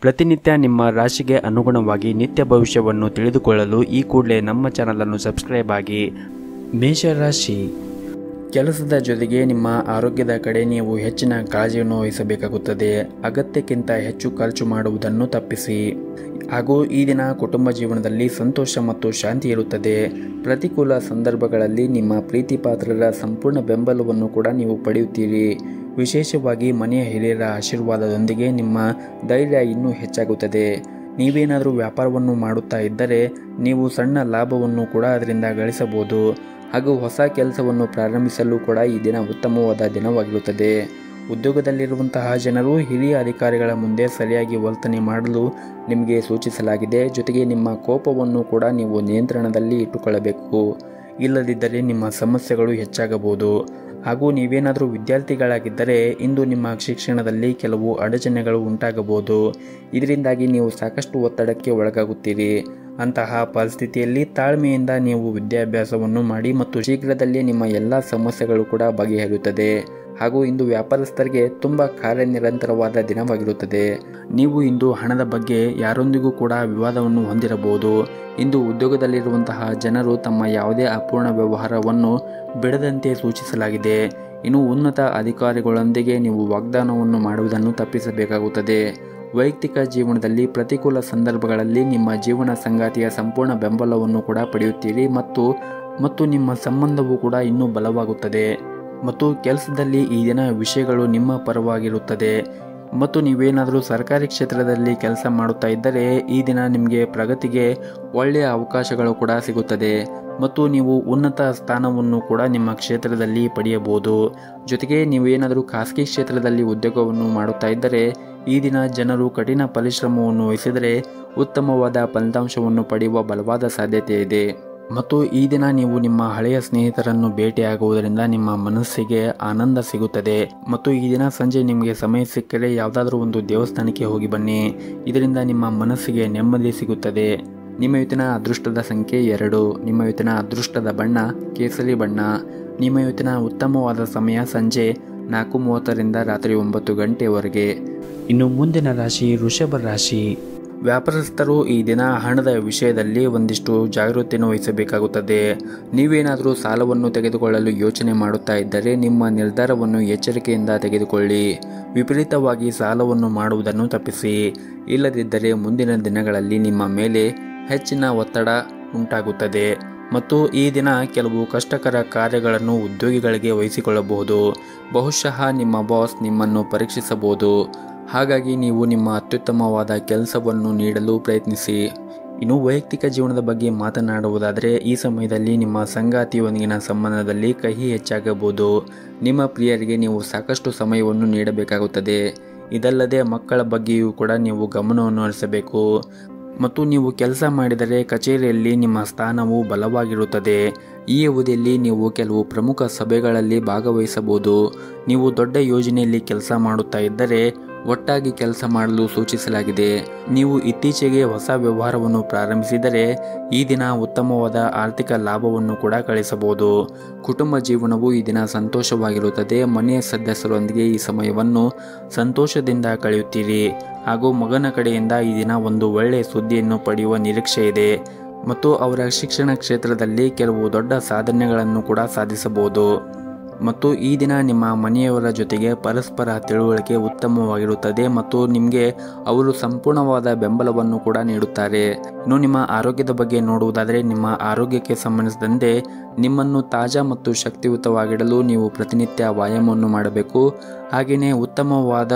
ಪ್ರತಿನಿತ್ಯ ನಿಮ್ಮ ರಾಶಿಗೆ ಅನುಗುಣವಾಗಿ ನಿತ್ಯ ಭವಿಷ್ಯವನ್ನು ತಿಳಿದುಕೊಳ್ಳಲು ಈ ಕೂಡಲೇ ನಮ್ಮ ಚಾನಲನ್ನು ಸಬ್ಸ್ಕ್ರೈಬ್ ಆಗಿ. ಮೇಷರಾಶಿ, ಕೆಲಸದ ಜೊತೆಗೆ ನಿಮ್ಮ ಆರೋಗ್ಯದ ಕಡೆ ನೀವು ಹೆಚ್ಚಿನ ಕಾಳಜಿಯನ್ನು ವಹಿಸಬೇಕಾಗುತ್ತದೆ. ಅಗತ್ಯಕ್ಕಿಂತ ಹೆಚ್ಚು ಖರ್ಚು ಮಾಡುವುದನ್ನು ತಪ್ಪಿಸಿ. ಹಾಗೂ ಈ ದಿನ ಕುಟುಂಬ ಜೀವನದಲ್ಲಿ ಸಂತೋಷ ಮತ್ತು ಶಾಂತಿ ಇರುತ್ತದೆ. ಪ್ರತಿಕೂಲ ಸಂದರ್ಭಗಳಲ್ಲಿ ನಿಮ್ಮ ಪ್ರೀತಿ ಪಾತ್ರರ ಸಂಪೂರ್ಣ ಬೆಂಬಲವನ್ನು ಕೂಡ ನೀವು ಪಡೆಯುತ್ತೀರಿ. ವಿಶೇಷವಾಗಿ ಮನೆಯ ಹಿರಿಯರ ಆಶೀರ್ವಾದದೊಂದಿಗೆ ನಿಮ್ಮ ಧೈರ್ಯ ಇನ್ನೂ ಹೆಚ್ಚಾಗುತ್ತದೆ. ನೀವೇನಾದರೂ ವ್ಯಾಪಾರವನ್ನು ಮಾಡುತ್ತಾ ಇದ್ದರೆ ನೀವು ಸಣ್ಣ ಲಾಭವನ್ನು ಕೂಡ ಅದರಿಂದ ಗಳಿಸಬಹುದು. ಹಾಗೂ ಹೊಸ ಕೆಲಸವನ್ನು ಪ್ರಾರಂಭಿಸಲು ಕೂಡ ಈ ದಿನ ಉತ್ತಮವಾದ ದಿನವಾಗಿರುತ್ತದೆ. ಉದ್ಯೋಗದಲ್ಲಿರುವಂತಹ ಜನರು ಹಿರಿಯ ಅಧಿಕಾರಿಗಳ ಮುಂದೆ ಸರಿಯಾಗಿ ವರ್ತನೆ ಮಾಡಲು ನಿಮಗೆ ಸೂಚಿಸಲಾಗಿದೆ. ಜೊತೆಗೆ ನಿಮ್ಮ ಕೋಪವನ್ನು ಕೂಡ ನೀವು ನಿಯಂತ್ರಣದಲ್ಲಿ ಇಟ್ಟುಕೊಳ್ಳಬೇಕು. ಇಲ್ಲದಿದ್ದರೆ ನಿಮ್ಮ ಸಮಸ್ಯೆಗಳು ಹೆಚ್ಚಾಗಬಹುದು. ಹಾಗೂ ನೀವೇನಾದರೂ ವಿದ್ಯಾರ್ಥಿಗಳಾಗಿದ್ದರೆ ಇಂದು ನಿಮ್ಮ ಶಿಕ್ಷಣದಲ್ಲಿ ಕೆಲವು ಅಡಚಣೆಗಳು ಉಂಟಾಗಬಹುದು. ಇದರಿಂದಾಗಿ ನೀವು ಸಾಕಷ್ಟು ಒತ್ತಡಕ್ಕೆ ಒಳಗಾಗುತ್ತೀರಿ. ಅಂತಹ ಪರಿಸ್ಥಿತಿಯಲ್ಲಿ ತಾಳ್ಮೆಯಿಂದ ನೀವು ವಿದ್ಯಾಭ್ಯಾಸವನ್ನು ಮಾಡಿ ಮತ್ತು ಶೀಘ್ರದಲ್ಲೇ ನಿಮ್ಮ ಎಲ್ಲ ಸಮಸ್ಯೆಗಳು ಕೂಡ ಬಗೆಹರಿಯುತ್ತದೆ. ಹಾಗೂ ಇಂದು ವ್ಯಾಪಾರಸ್ಥರಿಗೆ ತುಂಬ ಕಾರ್ಯನಿರಂತರವಾದ ದಿನವಾಗಿರುತ್ತದೆ. ನೀವು ಇಂದು ಹಣದ ಬಗ್ಗೆ ಯಾರೊಂದಿಗೂ ಕೂಡ ವಿವಾದವನ್ನು ಹೊಂದಿರಬಹುದು. ಇಂದು ಉದ್ಯೋಗದಲ್ಲಿರುವಂತಹ ಜನರು ತಮ್ಮ ಯಾವುದೇ ಅಪೂರ್ಣ ವ್ಯವಹಾರವನ್ನು ಬಿಡದಂತೆ ಸೂಚಿಸಲಾಗಿದೆ. ಇನ್ನು ಉನ್ನತ ಅಧಿಕಾರಿಗಳೊಂದಿಗೆ ನೀವು ವಾಗ್ದಾನವನ್ನು ಮಾಡುವುದನ್ನು ತಪ್ಪಿಸಬೇಕಾಗುತ್ತದೆ. ವೈಯಕ್ತಿಕ ಜೀವನದಲ್ಲಿ ಪ್ರತಿಕೂಲ ಸಂದರ್ಭಗಳಲ್ಲಿ ನಿಮ್ಮ ಜೀವನ ಸಂಗಾತಿಯ ಸಂಪೂರ್ಣ ಬೆಂಬಲವನ್ನು ಕೂಡ ಪಡೆಯುತ್ತೀರಿ ಮತ್ತು ನಿಮ್ಮ ಸಂಬಂಧವು ಕೂಡ ಇನ್ನೂ ಬಲವಾಗುತ್ತದೆ. ಮತ್ತು ಕೆಲಸದಲ್ಲಿ ಈ ದಿನ ವಿಷಯಗಳು ನಿಮ್ಮ ಪರವಾಗಿರುತ್ತದೆ. ಮತ್ತು ನೀವೇನಾದರೂ ಸರ್ಕಾರಿ ಕ್ಷೇತ್ರದಲ್ಲಿ ಕೆಲಸ ಮಾಡುತ್ತಾ ಇದ್ದರೆ ಈ ದಿನ ನಿಮಗೆ ಪ್ರಗತಿಗೆ ಒಳ್ಳೆಯ ಅವಕಾಶಗಳು ಕೂಡ ಸಿಗುತ್ತದೆ. ಮತ್ತು ನೀವು ಉನ್ನತ ಸ್ಥಾನವನ್ನು ಕೂಡ ನಿಮ್ಮ ಕ್ಷೇತ್ರದಲ್ಲಿ ಪಡೆಯಬಹುದು. ಜೊತೆಗೆ ನೀವೇನಾದರೂ ಖಾಸಗಿ ಕ್ಷೇತ್ರದಲ್ಲಿ ಉದ್ಯೋಗವನ್ನು ಮಾಡುತ್ತಾ ಇದ್ದರೆ ಈ ದಿನ ಜನರು ಕಠಿಣ ಪರಿಶ್ರಮವನ್ನು ವಹಿಸಿದರೆ ಉತ್ತಮವಾದ ಫಲಿತಾಂಶವನ್ನು ಪಡೆಯುವ ಬಲವಾದ ಸಾಧ್ಯತೆ ಇದೆ. ಮತ್ತು ಈ ದಿನ ನೀವು ನಿಮ್ಮ ಹಳೆಯ ಸ್ನೇಹಿತರನ್ನು ಭೇಟಿಯಾಗುವುದರಿಂದ ನಿಮ್ಮ ಮನಸ್ಸಿಗೆ ಆನಂದ ಸಿಗುತ್ತದೆ. ಮತ್ತು ಈ ದಿನ ಸಂಜೆ ನಿಮಗೆ ಸಮಯ ಸಿಕ್ಕರೆ ಯಾವುದಾದ್ರೂ ಒಂದು ದೇವಸ್ಥಾನಕ್ಕೆ ಹೋಗಿ ಬನ್ನಿ. ಇದರಿಂದ ನಿಮ್ಮ ಮನಸ್ಸಿಗೆ ನೆಮ್ಮದಿ ಸಿಗುತ್ತದೆ. ನಿಮ್ಮ ಇವತ್ತಿನ ಅದೃಷ್ಟದ ಸಂಖ್ಯೆ 2. ನಿಮ್ಮ ಇವತ್ತಿನ ಅದೃಷ್ಟದ ಬಣ್ಣ ಕೇಸರಿ ಬಣ್ಣ. ನಿಮ್ಮ ಇವತ್ತಿನ ಉತ್ತಮವಾದ ಸಮಯ ಸಂಜೆ 4:30ರಿಂದ ರಾತ್ರಿ 9 ಗಂಟೆವರೆಗೆ. ಇನ್ನು ಮುಂದಿನ ರಾಶಿ ವೃಷಭ ರಾಶಿ. ವ್ಯಾಪಾರಸ್ಥರು ಈ ದಿನ ಹಣದ ವಿಷಯದಲ್ಲಿ ಒಂದಿಷ್ಟು ಜಾಗೃತಿಯನ್ನು ವಹಿಸಬೇಕಾಗುತ್ತದೆ. ನೀವೇನಾದರೂ ಸಾಲವನ್ನು ತೆಗೆದುಕೊಳ್ಳಲು ಯೋಚನೆ ಮಾಡುತ್ತಾ ಇದ್ದರೆ ನಿಮ್ಮ ನಿರ್ಧಾರವನ್ನು ಎಚ್ಚರಿಕೆಯಿಂದ ತೆಗೆದುಕೊಳ್ಳಿ. ವಿಪರೀತವಾಗಿ ಸಾಲವನ್ನು ಮಾಡುವುದನ್ನು ತಪ್ಪಿಸಿ. ಇಲ್ಲದಿದ್ದರೆ ಮುಂದಿನ ದಿನಗಳಲ್ಲಿ ನಿಮ್ಮ ಮೇಲೆ ಹೆಚ್ಚಿನ ಒತ್ತಡ ಉಂಟಾಗುತ್ತದೆ. ಮತ್ತು ಈ ದಿನ ಕೆಲವು ಕಷ್ಟಕರ ಕಾರ್ಯಗಳನ್ನು ಉದ್ಯೋಗಿಗಳಿಗೆ ವಹಿಸಿಕೊಳ್ಳಬಹುದು. ಬಹುಶಃ ನಿಮ್ಮ ಬಾಸ್ ನಿಮ್ಮನ್ನು ಪರೀಕ್ಷಿಸಬಹುದು. ಹಾಗಾಗಿ ನೀವು ನಿಮ್ಮ ಅತ್ಯುತ್ತಮವಾದ ಕೆಲಸವನ್ನು ನೀಡಲು ಪ್ರಯತ್ನಿಸಿ. ಇನ್ನು ವೈಯಕ್ತಿಕ ಜೀವನದ ಬಗ್ಗೆ ಮಾತನಾಡುವುದಾದರೆ ಈ ಸಮಯದಲ್ಲಿ ನಿಮ್ಮ ಸಂಗಾತಿಯೊಂದಿಗಿನ ಸಂಬಂಧದಲ್ಲಿ ಕಹಿ ಹೆಚ್ಚಾಗಬಹುದು. ನಿಮ್ಮ ಪ್ರಿಯರಿಗೆ ನೀವು ಸಾಕಷ್ಟು ಸಮಯವನ್ನು ನೀಡಬೇಕಾಗುತ್ತದೆ. ಇದಲ್ಲದೆ ಮಕ್ಕಳ ಬಗ್ಗೆಯೂ ಕೂಡ ನೀವು ಗಮನವನ್ನು ಹರಿಸಬೇಕು. ಮತ್ತು ನೀವು ಕೆಲಸ ಮಾಡಿದರೆ ಕಚೇರಿಯಲ್ಲಿ ನಿಮ್ಮ ಸ್ಥಾನವು ಬಲವಾಗಿರುತ್ತದೆ. ಈ ಅವಧಿಯಲ್ಲಿ ನೀವು ಕೆಲವು ಪ್ರಮುಖ ಸಭೆಗಳಲ್ಲಿ ಭಾಗವಹಿಸಬಹುದು. ನೀವು ದೊಡ್ಡ ಯೋಜನೆಯಲ್ಲಿ ಕೆಲಸ ಮಾಡುತ್ತಾ ಇದ್ದರೆ ಒಟ್ಟಾಗಿ ಕೆಲಸ ಮಾಡಲು ಸೂಚಿಸಲಾಗಿದೆ. ನೀವು ಇತ್ತೀಚೆಗೆ ಹೊಸ ವ್ಯವಹಾರವನ್ನು ಪ್ರಾರಂಭಿಸಿದರೆ ಈ ದಿನ ಉತ್ತಮವಾದ ಆರ್ಥಿಕ ಲಾಭವನ್ನು ಕೂಡ ಗಳಿಸಬಹುದು. ಕುಟುಂಬ ಜೀವನವು ಈ ದಿನ ಸಂತೋಷವಾಗಿರುತ್ತದೆ. ಮನೆಯ ಸದಸ್ಯರೊಂದಿಗೆ ಈ ಸಮಯವನ್ನು ಸಂತೋಷದಿಂದ ಕಳೆಯುತ್ತೀರಿ. ಹಾಗೂ ಮಗನ ಕಡೆಯಿಂದ ಈ ದಿನ ಒಂದು ಒಳ್ಳೆಯ ಸುದ್ದಿಯನ್ನು ಪಡೆಯುವ ನಿರೀಕ್ಷೆ ಇದೆ. ಮತ್ತು ಅವರ ಶಿಕ್ಷಣ ಕ್ಷೇತ್ರದಲ್ಲಿ ಕೆಲವು ದೊಡ್ಡ ಸಾಧನೆಗಳನ್ನು ಕೂಡ ಸಾಧಿಸಬಹುದು. ಮತ್ತು ಈ ದಿನ ನಿಮ್ಮ ಮನೆಯವರ ಜೊತೆಗೆ ಪರಸ್ಪರ ತಿಳುವಳಿಕೆ ಉತ್ತಮವಾಗಿರುತ್ತದೆ ಮತ್ತು ನಿಮಗೆ ಅವರು ಸಂಪೂರ್ಣವಾದ ಬೆಂಬಲವನ್ನು ಕೂಡ ನೀಡುತ್ತಾರೆ. ಇನ್ನು ನಿಮ್ಮ ಆರೋಗ್ಯದ ಬಗ್ಗೆ ನೋಡುವುದಾದರೆ ನಿಮ್ಮ ಆರೋಗ್ಯಕ್ಕೆ ಸಂಬಂಧಿಸಿದಂತೆ ನಿಮ್ಮನ್ನು ತಾಜಾ ಮತ್ತು ಶಕ್ತಿಯುತವಾಗಿಡಲು ನೀವು ಪ್ರತಿನಿತ್ಯ ವ್ಯಾಯಾಮವನ್ನು ಮಾಡಬೇಕು. ಹಾಗೆಯೇ ಉತ್ತಮವಾದ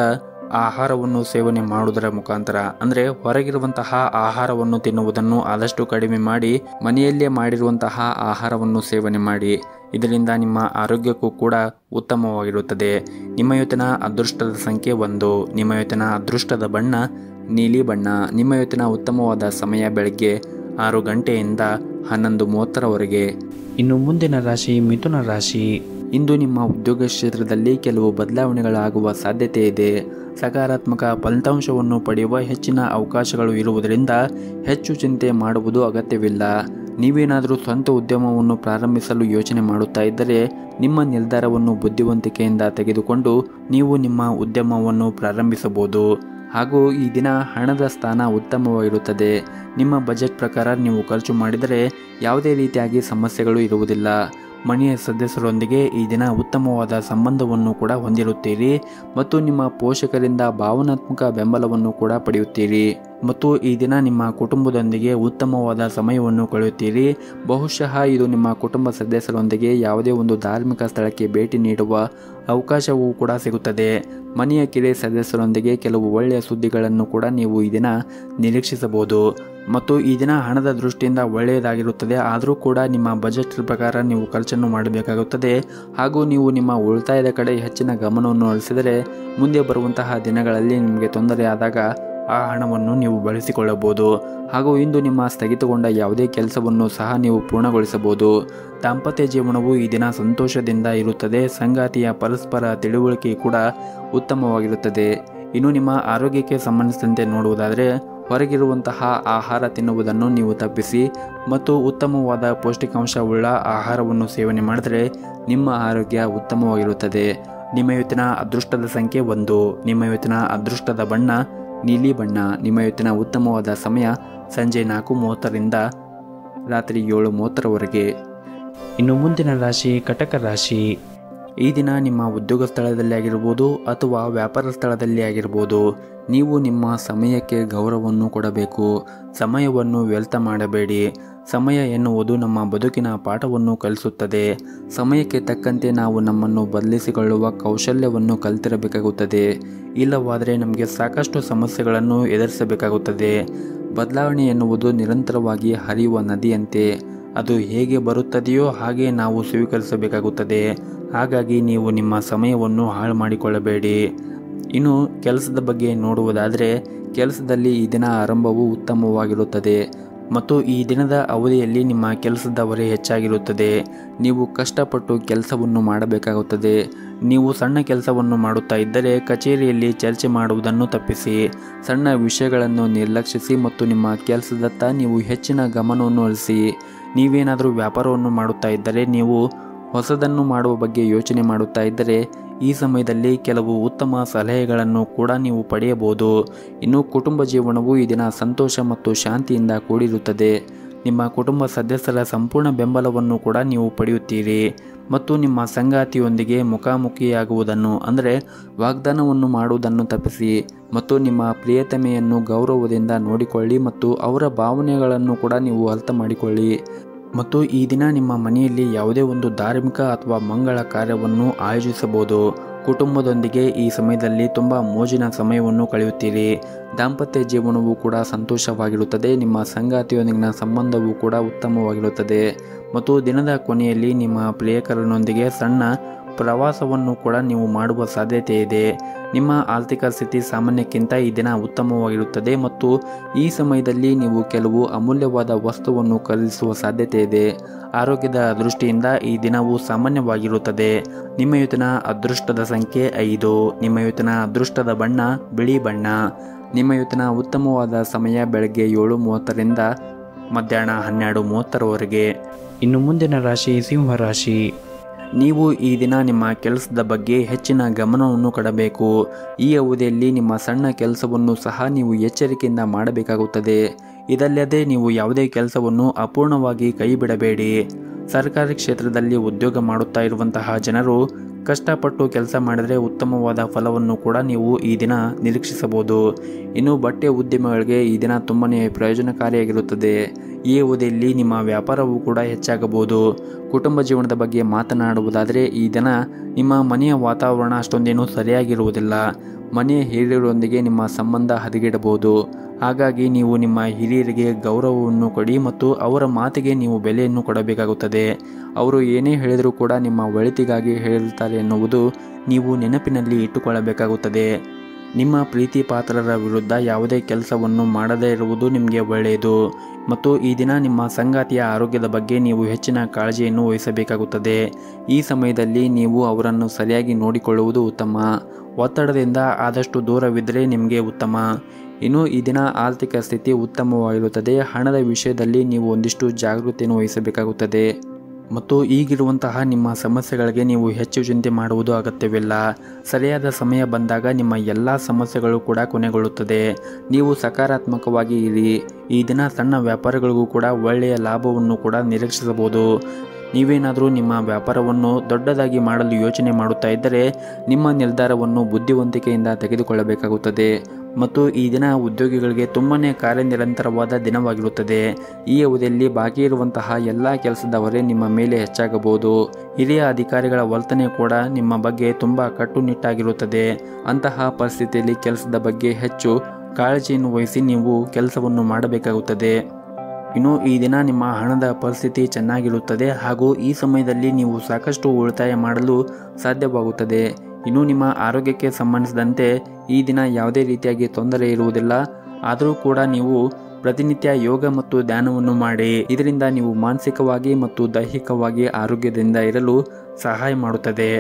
ಆಹಾರವನ್ನು ಸೇವನೆ ಮಾಡುವುದರ ಮುಖಾಂತರ ಅಂದರೆ ಹೊರಗಿರುವಂತಹ ಆಹಾರವನ್ನು ತಿನ್ನುವುದನ್ನು ಆದಷ್ಟು ಕಡಿಮೆ ಮಾಡಿ ಮನೆಯಲ್ಲೇ ಮಾಡಿರುವಂತಹ ಆಹಾರವನ್ನು ಸೇವನೆ ಮಾಡಿ. ಇದರಿಂದ ನಿಮ್ಮ ಆರೋಗ್ಯಕ್ಕೂ ಕೂಡ ಉತ್ತಮವಾಗಿರುತ್ತದೆ. ನಿಮ್ಮ ಇವತ್ತಿನ ಅದೃಷ್ಟದ ಸಂಖ್ಯೆ 1. ನಿಮ್ಮ ಇವತ್ತಿನ ಅದೃಷ್ಟದ ಬಣ್ಣ ನೀಲಿ ಬಣ್ಣ. ನಿಮ್ಮ ಇವತ್ತಿನ ಉತ್ತಮವಾದ ಸಮಯ ಬೆಳಗ್ಗೆ 6 ಗಂಟೆಯಿಂದ 11:30ರವರೆಗೆ. ಇನ್ನು ಮುಂದಿನ ರಾಶಿ ಮಿಥುನ ರಾಶಿ. ಇಂದು ನಿಮ್ಮ ಉದ್ಯೋಗ ಕ್ಷೇತ್ರದಲ್ಲಿ ಕೆಲವು ಬದಲಾವಣೆಗಳಾಗುವ ಸಾಧ್ಯತೆ ಇದೆ. ಸಕಾರಾತ್ಮಕ ಫಲಿತಾಂಶವನ್ನು ಪಡೆಯುವ ಹೆಚ್ಚಿನ ಅವಕಾಶಗಳು ಇರುವುದರಿಂದ ಹೆಚ್ಚು ಚಿಂತೆ ಮಾಡುವುದು ಅಗತ್ಯವಿಲ್ಲ. ನೀವೇನಾದರೂ ಸ್ವಂತ ಉದ್ಯಮವನ್ನು ಪ್ರಾರಂಭಿಸಲು ಯೋಚನೆ ಮಾಡುತ್ತಾ ಇದ್ದರೆ ನಿಮ್ಮ ನಿರ್ಧಾರವನ್ನು ಬುದ್ಧಿವಂತಿಕೆಯಿಂದ ತೆಗೆದುಕೊಂಡು ನೀವು ನಿಮ್ಮ ಉದ್ಯಮವನ್ನು ಪ್ರಾರಂಭಿಸಬಹುದು. ಹಾಗೂ ಈ ದಿನ ಹಣದ ಸ್ಥಾನ ಉತ್ತಮವಾಗಿರುತ್ತದೆ. ನಿಮ್ಮ ಬಜೆಟ್ ಪ್ರಕಾರ ನೀವು ಖರ್ಚು ಮಾಡಿದರೆ ಯಾವುದೇ ರೀತಿಯಾಗಿ ಸಮಸ್ಯೆಗಳು ಇರುವುದಿಲ್ಲ. ಮನೆಯ ಸದಸ್ಯರೊಂದಿಗೆ ಈ ದಿನ ಉತ್ತಮವಾದ ಸಂಬಂಧವನ್ನು ಕೂಡ ಹೊಂದಿರುತ್ತೀರಿ ಮತ್ತು ನಿಮ್ಮ ಪೋಷಕರಿಂದ ಭಾವನಾತ್ಮಕ ಬೆಂಬಲವನ್ನು ಕೂಡ ಪಡೆಯುತ್ತೀರಿ ಮತ್ತು ಈ ದಿನ ನಿಮ್ಮ ಕುಟುಂಬದೊಂದಿಗೆ ಉತ್ತಮವಾದ ಸಮಯವನ್ನು ಕಳೆಯುತ್ತೀರಿ. ಬಹುಶಃ ಇದು ನಿಮ್ಮ ಕುಟುಂಬ ಸದಸ್ಯರೊಂದಿಗೆ ಯಾವುದೇ ಒಂದು ಧಾರ್ಮಿಕ ಸ್ಥಳಕ್ಕೆ ಭೇಟಿ ನೀಡುವ ಅವಕಾಶವೂ ಕೂಡ ಸಿಗುತ್ತದೆ. ಮನೆಯ ಕಿರಿಯ ಸದಸ್ಯರೊಂದಿಗೆ ಕೆಲವು ಒಳ್ಳೆಯ ಸುದ್ದಿಗಳನ್ನು ಕೂಡ ನೀವು ಈ ದಿನ ನಿರೀಕ್ಷಿಸಬಹುದು ಮತ್ತು ಈ ದಿನ ಹಣದ ದೃಷ್ಟಿಯಿಂದ ಒಳ್ಳೆಯದಾಗಿರುತ್ತದೆ. ಆದರೂ ಕೂಡ ನಿಮ್ಮ ಬಜೆಟ್ ಪ್ರಕಾರ ನೀವು ಖರ್ಚನ್ನು ಮಾಡಬೇಕಾಗುತ್ತದೆ ಹಾಗೂ ನೀವು ನಿಮ್ಮ ಉಳಿತಾಯದ ಕಡೆ ಹೆಚ್ಚಿನ ಗಮನವನ್ನು ಹರಿಸಿದರೆ ಮುಂದೆ ಬರುವಂತಹ ದಿನಗಳಲ್ಲಿ ನಿಮಗೆ ತೊಂದರೆ ಆದಾಗ ಆ ಹಣವನ್ನು ನೀವು ಬಳಸಿಕೊಳ್ಳಬಹುದು ಹಾಗೂ ಇಂದು ನಿಮ್ಮ ಸ್ಥಗಿತಗೊಂಡ ಯಾವುದೇ ಕೆಲಸವನ್ನು ಸಹ ನೀವು ಪೂರ್ಣಗೊಳಿಸಬಹುದು. ದಾಂಪತ್ಯ ಜೀವನವು ಈ ದಿನ ಸಂತೋಷದಿಂದ ಇರುತ್ತದೆ. ಸಂಗಾತಿಯ ಪರಸ್ಪರ ತಿಳುವಳಿಕೆ ಕೂಡ ಉತ್ತಮವಾಗಿರುತ್ತದೆ. ಇನ್ನು ನಿಮ್ಮ ಆರೋಗ್ಯಕ್ಕೆ ಸಂಬಂಧಿಸಿದಂತೆ ನೋಡುವುದಾದರೆ ಹೊರಗಿರುವಂತಹ ಆಹಾರ ತಿನ್ನುವುದನ್ನು ನೀವು ತಪ್ಪಿಸಿ ಮತ್ತು ಉತ್ತಮವಾದ ಪೌಷ್ಟಿಕಾಂಶವುಳ್ಳ ಆಹಾರವನ್ನು ಸೇವನೆ ಮಾಡಿದರೆ ನಿಮ್ಮ ಆರೋಗ್ಯ ಉತ್ತಮವಾಗಿರುತ್ತದೆ. ನಿಮ್ಮ ಇವತ್ತಿನ ಅದೃಷ್ಟದ ಸಂಖ್ಯೆ 1. ನಿಮ್ಮ ಇವತ್ತಿನ ಅದೃಷ್ಟದ ಬಣ್ಣ ನೀಲಿ ಬಣ್ಣ. ನಿಮ್ಮ ಇವತ್ತಿನ ಉತ್ತಮವಾದ ಸಮಯ ಸಂಜೆ 4:30ರಿಂದ ರಾತ್ರಿ 7:30ರವರೆಗೆ. ಇನ್ನು ಮುಂದಿನ ರಾಶಿ ಕಟಕ ರಾಶಿ. ಈ ದಿನ ನಿಮ್ಮ ಉದ್ಯೋಗ ಸ್ಥಳದಲ್ಲಿ ಆಗಿರ್ಬೋದು ಅಥವಾ ವ್ಯಾಪಾರ ಸ್ಥಳದಲ್ಲಿ ಆಗಿರ್ಬೋದು, ನೀವು ನಿಮ್ಮ ಸಮಯಕ್ಕೆ ಗೌರವವನ್ನು ಕೊಡಬೇಕು. ಸಮಯವನ್ನು ವ್ಯರ್ಥ ಮಾಡಬೇಡಿ. ಸಮಯ ಎನ್ನುವುದು ನಮ್ಮ ಬದುಕಿನ ಪಾಠವನ್ನು ಕಲಿಸುತ್ತದೆ. ಸಮಯಕ್ಕೆ ತಕ್ಕಂತೆ ನಾವು ನಮ್ಮನ್ನು ಬದಲಿಸಿಕೊಳ್ಳುವ ಕೌಶಲ್ಯವನ್ನು ಕಲಿತಿರಬೇಕಾಗುತ್ತದೆ. ಇಲ್ಲವಾದರೆ ನಮಗೆ ಸಾಕಷ್ಟು ಸಮಸ್ಯೆಗಳನ್ನು ಎದುರಿಸಬೇಕಾಗುತ್ತದೆ. ಬದಲಾವಣೆ ಎನ್ನುವುದು ನಿರಂತರವಾಗಿ ಹರಿಯುವ ನದಿಯಂತೆ. ಅದು ಹೇಗೆ ಬರುತ್ತದೆಯೋ ಹಾಗೆ ನಾವು ಸ್ವೀಕರಿಸಬೇಕಾಗುತ್ತದೆ. ಹಾಗಾಗಿ ನೀವು ನಿಮ್ಮ ಸಮಯವನ್ನು ಹಾಳು ಮಾಡಿಕೊಳ್ಳಬೇಡಿ. ಇನ್ನು ಕೆಲಸದ ಬಗ್ಗೆ ನೋಡುವುದಾದರೆ ಕೆಲಸದಲ್ಲಿ ಈ ದಿನ ಆರಂಭವು ಉತ್ತಮವಾಗಿರುತ್ತದೆ ಮತ್ತು ಈ ದಿನದ ಅವಧಿಯಲ್ಲಿ ನಿಮ್ಮ ಕೆಲಸದ ಹೊರೆ ಹೆಚ್ಚಾಗಿರುತ್ತದೆ. ನೀವು ಕಷ್ಟಪಟ್ಟು ಕೆಲಸವನ್ನು ಮಾಡಬೇಕಾಗುತ್ತದೆ. ನೀವು ಸಣ್ಣ ಕೆಲಸವನ್ನು ಮಾಡುತ್ತಾ ಇದ್ದರೆ ಕಚೇರಿಯಲ್ಲಿ ಚರ್ಚೆ ಮಾಡುವುದನ್ನು ತಪ್ಪಿಸಿ. ಸಣ್ಣ ವಿಷಯಗಳನ್ನು ನಿರ್ಲಕ್ಷಿಸಿ ಮತ್ತು ನಿಮ್ಮ ಕೆಲಸದತ್ತ ನೀವು ಹೆಚ್ಚಿನ ಗಮನವನ್ನು ಹರಿಸಿ. ನೀವೇನಾದರೂ ವ್ಯಾಪಾರವನ್ನು ಮಾಡುತ್ತಾ ಇದ್ದರೆ, ನೀವು ಹೊಸದನ್ನು ಮಾಡುವ ಬಗ್ಗೆ ಯೋಚನೆ ಮಾಡುತ್ತಾ ಇದ್ದರೆ ಈ ಸಮಯದಲ್ಲಿ ಕೆಲವು ಉತ್ತಮ ಸಲಹೆಗಳನ್ನು ಕೂಡ ನೀವು ಪಡೆಯಬಹುದು. ಇನ್ನು ಕುಟುಂಬ ಜೀವನವು ಈ ದಿನ ಸಂತೋಷ ಮತ್ತು ಶಾಂತಿಯಿಂದ ಕೂಡಿರುತ್ತದೆ. ನಿಮ್ಮ ಕುಟುಂಬ ಸದಸ್ಯರ ಸಂಪೂರ್ಣ ಬೆಂಬಲವನ್ನು ಕೂಡ ನೀವು ಪಡೆಯುತ್ತೀರಿ ಮತ್ತು ನಿಮ್ಮ ಸಂಗಾತಿಯೊಂದಿಗೆ ಮುಖಾಮುಖಿಯಾಗುವುದನ್ನು ಅಂದರೆ ವಾಗ್ದಾನವನ್ನು ಮಾಡುವುದನ್ನು ತಪ್ಪಿಸಿ ಮತ್ತು ನಿಮ್ಮ ಪ್ರಿಯತಮೆಯನ್ನು ಗೌರವದಿಂದ ನೋಡಿಕೊಳ್ಳಿ ಮತ್ತು ಅವರ ಭಾವನೆಗಳನ್ನು ಕೂಡ ನೀವು ಅರ್ಥ ಮಾಡಿಕೊಳ್ಳಿ. ಮತ್ತು ಈ ದಿನ ನಿಮ್ಮ ಮನೆಯಲ್ಲಿ ಯಾವುದೇ ಒಂದು ಧಾರ್ಮಿಕ ಅಥವಾ ಮಂಗಳ ಕಾರ್ಯವನ್ನು ಆಯೋಜಿಸಬಹುದು. ಕುಟುಂಬದೊಂದಿಗೆ ಈ ಸಮಯದಲ್ಲಿ ತುಂಬ ಮೋಜಿನ ಸಮಯವನ್ನು ಕಳೆಯುತ್ತೀರಿ. ದಾಂಪತ್ಯ ಜೀವನವೂ ಕೂಡ ಸಂತೋಷವಾಗಿರುತ್ತದೆ. ನಿಮ್ಮ ಸಂಗಾತಿಯೊಂದಿಗಿನ ಸಂಬಂಧವೂ ಕೂಡ ಉತ್ತಮವಾಗಿರುತ್ತದೆ ಮತ್ತು ದಿನದ ಕೊನೆಯಲ್ಲಿ ನಿಮ್ಮ ಪ್ರಿಯಕರನೊಂದಿಗೆ ಸಣ್ಣ ಪ್ರವಾಸವನ್ನು ಕೂಡ ನೀವು ಮಾಡುವ ಸಾಧ್ಯತೆ ಇದೆ. ನಿಮ್ಮ ಆರ್ಥಿಕ ಸ್ಥಿತಿ ಸಾಮಾನ್ಯಕ್ಕಿಂತ ಈ ದಿನ ಉತ್ತಮವಾಗಿರುತ್ತದೆ ಮತ್ತು ಈ ಸಮಯದಲ್ಲಿ ನೀವು ಕೆಲವು ಅಮೂಲ್ಯವಾದ ವಸ್ತುವನ್ನು ಖರೀದಿಸುವ ಸಾಧ್ಯತೆ ಇದೆ. ಆರೋಗ್ಯದ ದೃಷ್ಟಿಯಿಂದ ಈ ದಿನವು ಸಾಮಾನ್ಯವಾಗಿರುತ್ತದೆ. ನಿಮ್ಮ ಇವತ್ತಿನ ಅದೃಷ್ಟದ ಸಂಖ್ಯೆ 5. ನಿಮ್ಮ ಇವತ್ತಿನ ಅದೃಷ್ಟದ ಬಣ್ಣ ಬಿಳಿ ಬಣ್ಣ. ನಿಮ್ಮ ಇವತ್ತಿನ ಉತ್ತಮವಾದ ಸಮಯ ಬೆಳಗ್ಗೆ 7:30ರಿಂದ ಮಧ್ಯಾಹ್ನ 12:30ರವರೆಗೆ. ಇನ್ನು ಮುಂದಿನ ರಾಶಿ ಸಿಂಹ ರಾಶಿ. ನೀವು ಈ ದಿನ ನಿಮ್ಮ ಕೆಲಸದ ಬಗ್ಗೆ ಹೆಚ್ಚಿನ ಗಮನವನ್ನು ಕೊಡಬೇಕು. ಈ ಅವಧಿಯಲ್ಲಿ ನಿಮ್ಮ ಸಣ್ಣ ಕೆಲಸವನ್ನು ಸಹ ನೀವು ಎಚ್ಚರಿಕೆಯಿಂದ ಮಾಡಬೇಕಾಗುತ್ತದೆ. ಇದಲ್ಲದೆ ನೀವು ಯಾವುದೇ ಕೆಲಸವನ್ನು ಅಪೂರ್ಣವಾಗಿ ಕೈ ಬಿಡಬೇಡಿ. ಸರ್ಕಾರಿ ಕ್ಷೇತ್ರದಲ್ಲಿ ಉದ್ಯೋಗ ಮಾಡುತ್ತಾ ಇರುವಂತಹ ಜನರು ಕಷ್ಟಪಟ್ಟು ಕೆಲಸ ಮಾಡಿದರೆ ಉತ್ತಮವಾದ ಫಲವನ್ನು ಕೂಡ ನೀವು ಈ ದಿನ ನಿರೀಕ್ಷಿಸಬಹುದು. ಇನ್ನು ಬಟ್ಟೆ ಉದ್ಯಮಿಗಳಿಗೆ ಈ ದಿನ ತುಂಬನೇ ಪ್ರಯೋಜನಕಾರಿಯಾಗಿರುತ್ತದೆ. ಈ ಅವಧಿಯಲ್ಲಿ ನಿಮ್ಮ ವ್ಯಾಪಾರವೂ ಕೂಡ ಹೆಚ್ಚಾಗಬಹುದು. ಕುಟುಂಬ ಜೀವನದ ಬಗ್ಗೆ ಮಾತನಾಡುವುದಾದರೆ ಈ ದಿನ ನಿಮ್ಮ ಮನೆಯ ವಾತಾವರಣ ಅಷ್ಟೊಂದೇನೂ ಸರಿಯಾಗಿರುವುದಿಲ್ಲ. ಮನೆಯ ಹಿರಿಯರೊಂದಿಗೆ ನಿಮ್ಮ ಸಂಬಂಧ ಹದಗೆಡಬಹುದು. ಹಾಗಾಗಿ ನೀವು ನಿಮ್ಮ ಹಿರಿಯರಿಗೆ ಗೌರವವನ್ನು ಕೊಡಿ ಮತ್ತು ಅವರ ಮಾತಿಗೆ ನೀವು ಬೆಲೆಯನ್ನು ಕೊಡಬೇಕಾಗುತ್ತದೆ. ಅವರು ಏನೇ ಹೇಳಿದರೂ ಕೂಡ ನಿಮ್ಮ ಒಳಿತಿಗಾಗಿ ಹೇಳಿರುತ್ತಾರೆ ಎನ್ನುವುದು ನೀವು ನೆನಪಿನಲ್ಲಿ ಇಟ್ಟುಕೊಳ್ಳಬೇಕಾಗುತ್ತದೆ. ನಿಮ್ಮ ಪ್ರೀತಿ ಪಾತ್ರರ ವಿರುದ್ಧ ಯಾವುದೇ ಕೆಲಸವನ್ನು ಮಾಡದೇ ಇರುವುದು ನಿಮಗೆ ಒಳ್ಳೆಯದು ಮತ್ತು ಈ ದಿನ ನಿಮ್ಮ ಸಂಗಾತಿಯ ಆರೋಗ್ಯದ ಬಗ್ಗೆ ನೀವು ಹೆಚ್ಚಿನ ಕಾಳಜಿಯನ್ನು ವಹಿಸಬೇಕಾಗುತ್ತದೆ. ಈ ಸಮಯದಲ್ಲಿ ನೀವು ಅವರನ್ನು ಸರಿಯಾಗಿ ನೋಡಿಕೊಳ್ಳುವುದು ಉತ್ತಮ. ಒತ್ತಡದಿಂದ ಆದಷ್ಟು ದೂರವಿದ್ದರೆ ನಿಮಗೆ ಉತ್ತಮ. ಇನ್ನು ಈ ದಿನ ಆರ್ಥಿಕ ಸ್ಥಿತಿ ಉತ್ತಮವಾಗಿರುತ್ತದೆ. ಹಣದ ವಿಷಯದಲ್ಲಿ ನೀವು ಒಂದಿಷ್ಟು ಜಾಗೃತಿಯನ್ನು ವಹಿಸಬೇಕಾಗುತ್ತದೆ. ಮತ್ತು ಈಗಿರುವಂತಹ ನಿಮ್ಮ ಸಮಸ್ಯೆಗಳಿಗೆ ನೀವು ಹೆಚ್ಚು ಚಿಂತೆ ಮಾಡುವುದು ಅಗತ್ಯವಿಲ್ಲ. ಸರಿಯಾದ ಸಮಯ ಬಂದಾಗ ನಿಮ್ಮ ಎಲ್ಲ ಸಮಸ್ಯೆಗಳು ಕೂಡ ಕೊನೆಗೊಳ್ಳುತ್ತದೆ. ನೀವು ಸಕಾರಾತ್ಮಕವಾಗಿ ಇರಿ. ಈ ದಿನ ಸಣ್ಣ ವ್ಯಾಪಾರಗಳಿಗೂ ಕೂಡ ಒಳ್ಳೆಯ ಲಾಭವನ್ನು ಕೂಡ ನಿರೀಕ್ಷಿಸಬಹುದು. ನೀವೇನಾದರೂ ನಿಮ್ಮ ವ್ಯಾಪಾರವನ್ನು ದೊಡ್ಡದಾಗಿ ಮಾಡಲು ಯೋಚನೆ ಮಾಡುತ್ತಾ ಇದ್ದರೆ ನಿಮ್ಮ ನಿರ್ಧಾರವನ್ನು ಬುದ್ಧಿವಂತಿಕೆಯಿಂದ ತೆಗೆದುಕೊಳ್ಳಬೇಕಾಗುತ್ತದೆ. ಮತ್ತು ಈ ದಿನ ಉದ್ಯೋಗಿಗಳಿಗೆ ತುಂಬಾ ಕಾರ್ಯನಿರಂತರವಾದ ದಿನವಾಗಿರುತ್ತದೆ. ಈ ಅವಧಿಯಲ್ಲಿ ಬಾಕಿ ಇರುವಂತಹ ಎಲ್ಲ ಕೆಲಸದ ಹೊರೆ ನಿಮ್ಮ ಮೇಲೆ ಹೆಚ್ಚಾಗಬಹುದು. ಹಿರಿಯ ಅಧಿಕಾರಿಗಳ ವರ್ತನೆ ಕೂಡ ನಿಮ್ಮ ಬಗ್ಗೆ ತುಂಬ ಕಟ್ಟುನಿಟ್ಟಾಗಿರುತ್ತದೆ. ಅಂತಹ ಪರಿಸ್ಥಿತಿಯಲ್ಲಿ ಕೆಲಸದ ಬಗ್ಗೆ ಹೆಚ್ಚು ಕಾಳಜಿಯನ್ನು ವಹಿಸಿ ನೀವು ಕೆಲಸವನ್ನು ಮಾಡಬೇಕಾಗುತ್ತದೆ. ಇನ್ನು ಈ ದಿನ ನಿಮ್ಮ ಹಣದ ಪರಿಸ್ಥಿತಿ ಚೆನ್ನಾಗಿರುತ್ತದೆ ಹಾಗೂ ಈ ಸಮಯದಲ್ಲಿ ನೀವು ಸಾಕಷ್ಟು ಉಳಿತಾಯ ಮಾಡಲು ಸಾಧ್ಯವಾಗುತ್ತದೆ. ಇನ್ನು ನಿಮ್ಮ ಆರೋಗ್ಯಕ್ಕೆ ಸಂಬಂಧಿಸಿದಂತೆ ಈ ದಿನ ಯಾವುದೇ ರೀತಿಯಾಗಿ ತೊಂದರೆ ಇರುವುದಿಲ್ಲ. ಆದರೂ ಕೂಡ ನೀವು ಪ್ರತಿನಿತ್ಯ ಯೋಗ ಮತ್ತು ಧ್ಯಾನವನ್ನು ಮಾಡಿ. ಇದರಿಂದ ನೀವು ಮಾನಸಿಕವಾಗಿ ಮತ್ತು ದೈಹಿಕವಾಗಿ ಆರೋಗ್ಯದಿಂದ ಇರಲು ಸಹಾಯ ಮಾಡುತ್ತದೆ.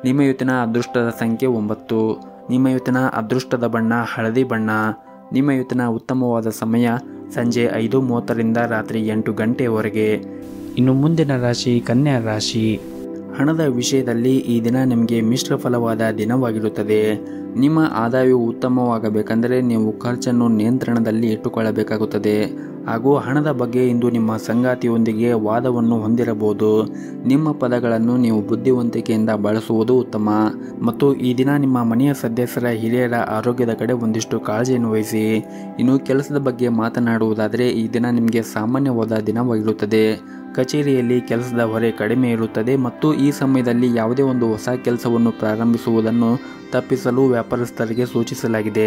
ನಿಮ್ಮ ಇವತ್ತಿನ ಅದೃಷ್ಟದ ಸಂಖ್ಯೆ 9. ನಿಮ್ಮ ಇವತ್ತಿನ ಅದೃಷ್ಟದ ಬಣ್ಣ ಹಳದಿ ಬಣ್ಣ. ನಿಮ್ಮ ಇವತ್ತಿನ ಉತ್ತಮವಾದ ಸಮಯ ಸಂಜೆ 5:30ರಿಂದ ರಾತ್ರಿ 8 ಗಂಟೆಯವರೆಗೆ. ಇನ್ನು ಮುಂದಿನ ರಾಶಿ ಕನ್ಯಾ ರಾಶಿ. ಹಣದ ವಿಷಯದಲ್ಲಿ ಈ ದಿನ ನಿಮಗೆ ಮಿಶ್ರ ಫಲವಾದ ದಿನವಾಗಿರುತ್ತದೆ. ನಿಮ್ಮ ಆದಾಯವು ಉತ್ತಮವಾಗಬೇಕೆಂದರೆ ನೀವು ಖರ್ಚನ್ನು ನಿಯಂತ್ರಣದಲ್ಲಿ ಇಟ್ಟುಕೊಳ್ಳಬೇಕಾಗುತ್ತದೆ. ಹಾಗೂ ಹಣದ ಬಗ್ಗೆ ಇಂದು ನಿಮ್ಮ ಸಂಗಾತಿಯೊಂದಿಗೆ ವಾದವನ್ನು ಹೊಂದಿರಬಹುದು. ನಿಮ್ಮ ಪದಗಳನ್ನು ನೀವು ಬುದ್ಧಿವಂತಿಕೆಯಿಂದ ಬಳಸುವುದು ಉತ್ತಮ. ಮತ್ತು ಈ ದಿನ ನಿಮ್ಮ ಮನೆಯ ಸದಸ್ಯರ ಹಿರಿಯರ ಆರೋಗ್ಯದ ಕಡೆ ಒಂದಿಷ್ಟು ಕಾಳಜಿಯನ್ನು ವಹಿಸಿ. ಇನ್ನು ಕೆಲಸದ ಬಗ್ಗೆ ಮಾತನಾಡುವುದಾದರೆ ಈ ದಿನ ನಿಮಗೆ ಸಾಮಾನ್ಯವಾದ ದಿನವಾಗಿರುತ್ತದೆ. ಕಚೇರಿಯಲ್ಲಿ ಕೆಲಸದ ಹೊರೆ ಕಡಿಮೆ ಇರುತ್ತದೆ ಮತ್ತು ಈ ಸಮಯದಲ್ಲಿ ಯಾವುದೇ ಒಂದು ಹೊಸ ಕೆಲಸವನ್ನು ಪ್ರಾರಂಭಿಸುವುದನ್ನು ತಪ್ಪಿಸಲು ವ್ಯಾಪಾರಸ್ಥರಿಗೆ ಸೂಚಿಸಲಾಗಿದೆ.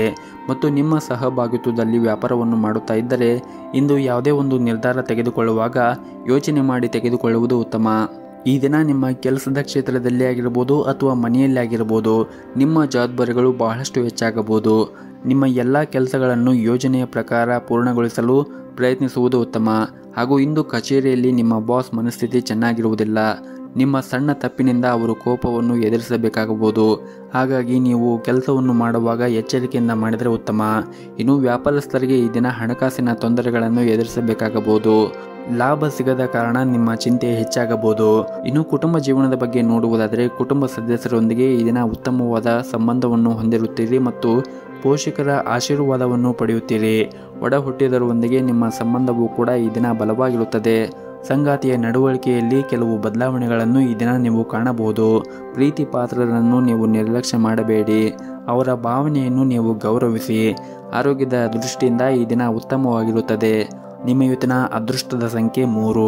ಮತ್ತು ನಿಮ್ಮ ಸಹಭಾಗಿತ್ವದಲ್ಲಿ ವ್ಯಾಪಾರವನ್ನು ಮಾಡುತ್ತಾ ಇದ್ದರೆ ಇಂದು ಯಾವುದೇ ಒಂದು ನಿರ್ಧಾರ ತೆಗೆದುಕೊಳ್ಳುವಾಗ ಯೋಚನೆ ಮಾಡಿ ತೆಗೆದುಕೊಳ್ಳುವುದು ಉತ್ತಮ. ಈ ದಿನ ನಿಮ್ಮ ಕೆಲಸದ ಕ್ಷೇತ್ರದಲ್ಲಿ ಆಗಿರಬಹುದು ಅಥವಾ ಮನೆಯಲ್ಲಿ ಆಗಿರಬಹುದು ನಿಮ್ಮ ಜವಾಬ್ದಾರಿಗಳು ಬಹಳಷ್ಟು ಹೆಚ್ಚಾಗಬಹುದು. ನಿಮ್ಮ ಎಲ್ಲ ಕೆಲಸಗಳನ್ನು ಯೋಜನೆಯ ಪ್ರಕಾರ ಪೂರ್ಣಗೊಳಿಸಲು ಪ್ರಯತ್ನಿಸುವುದು ಉತ್ತಮ. ಹಾಗೂ ಇಂದು ಕಚೇರಿಯಲ್ಲಿ ನಿಮ್ಮ ಬಾಸ್ ಮನಸ್ಥಿತಿ ಚೆನ್ನಾಗಿರುವುದಿಲ್ಲ. ನಿಮ್ಮ ಸಣ್ಣ ತಪ್ಪಿನಿಂದ ಅವರು ಕೋಪವನ್ನು ಎದುರಿಸಬೇಕಾಗಬಹುದು. ಹಾಗಾಗಿ ನೀವು ಕೆಲಸವನ್ನು ಮಾಡುವಾಗ ಎಚ್ಚರಿಕೆಯಿಂದ ಮಾಡಿದರೆ ಉತ್ತಮ. ಇನ್ನು ವ್ಯಾಪಾರಸ್ಥರಿಗೆ ಈ ದಿನ ಹಣಕಾಸಿನ ತೊಂದರೆಗಳನ್ನು ಎದುರಿಸಬೇಕಾಗಬಹುದು. ಲಾಭ ಸಿಗದ ಕಾರಣ ನಿಮ್ಮ ಚಿಂತೆ ಹೆಚ್ಚಾಗಬಹುದು. ಇನ್ನು ಕುಟುಂಬ ಜೀವನದ ಬಗ್ಗೆ ನೋಡುವುದಾದರೆ ಕುಟುಂಬ ಸದಸ್ಯರೊಂದಿಗೆ ಈ ದಿನ ಉತ್ತಮವಾದ ಸಂಬಂಧವನ್ನು ಹೊಂದಿರುತ್ತೀರಿ ಮತ್ತು ಪೋಷಕರ ಆಶೀರ್ವಾದವನ್ನು ಪಡೆಯುತ್ತೀರಿ. ಒಡ ಹುಟ್ಟಿದವರೊಂದಿಗೆ ನಿಮ್ಮ ಸಂಬಂಧವೂ ಕೂಡ ಈ ದಿನ ಬಲವಾಗಿರುತ್ತದೆ. ಸಂಗಾತಿಯ ನಡವಳಿಕೆಯಲ್ಲಿ ಕೆಲವು ಬದಲಾವಣೆಗಳನ್ನು ಈ ದಿನ ನೀವು ಕಾಣಬಹುದು. ಪ್ರೀತಿ ಪಾತ್ರರನ್ನು ನೀವು ನಿರ್ಲಕ್ಷ್ಯ ಮಾಡಬೇಡಿ. ಅವರ ಭಾವನೆಯನ್ನು ನೀವು ಗೌರವಿಸಿ. ಆರೋಗ್ಯದ ದೃಷ್ಟಿಯಿಂದ ಈ ದಿನ ಉತ್ತಮವಾಗಿರುತ್ತದೆ. ನಿಮ್ಮ ಇವತ್ತಿನ ಅದೃಷ್ಟದ ಸಂಖ್ಯೆ 3.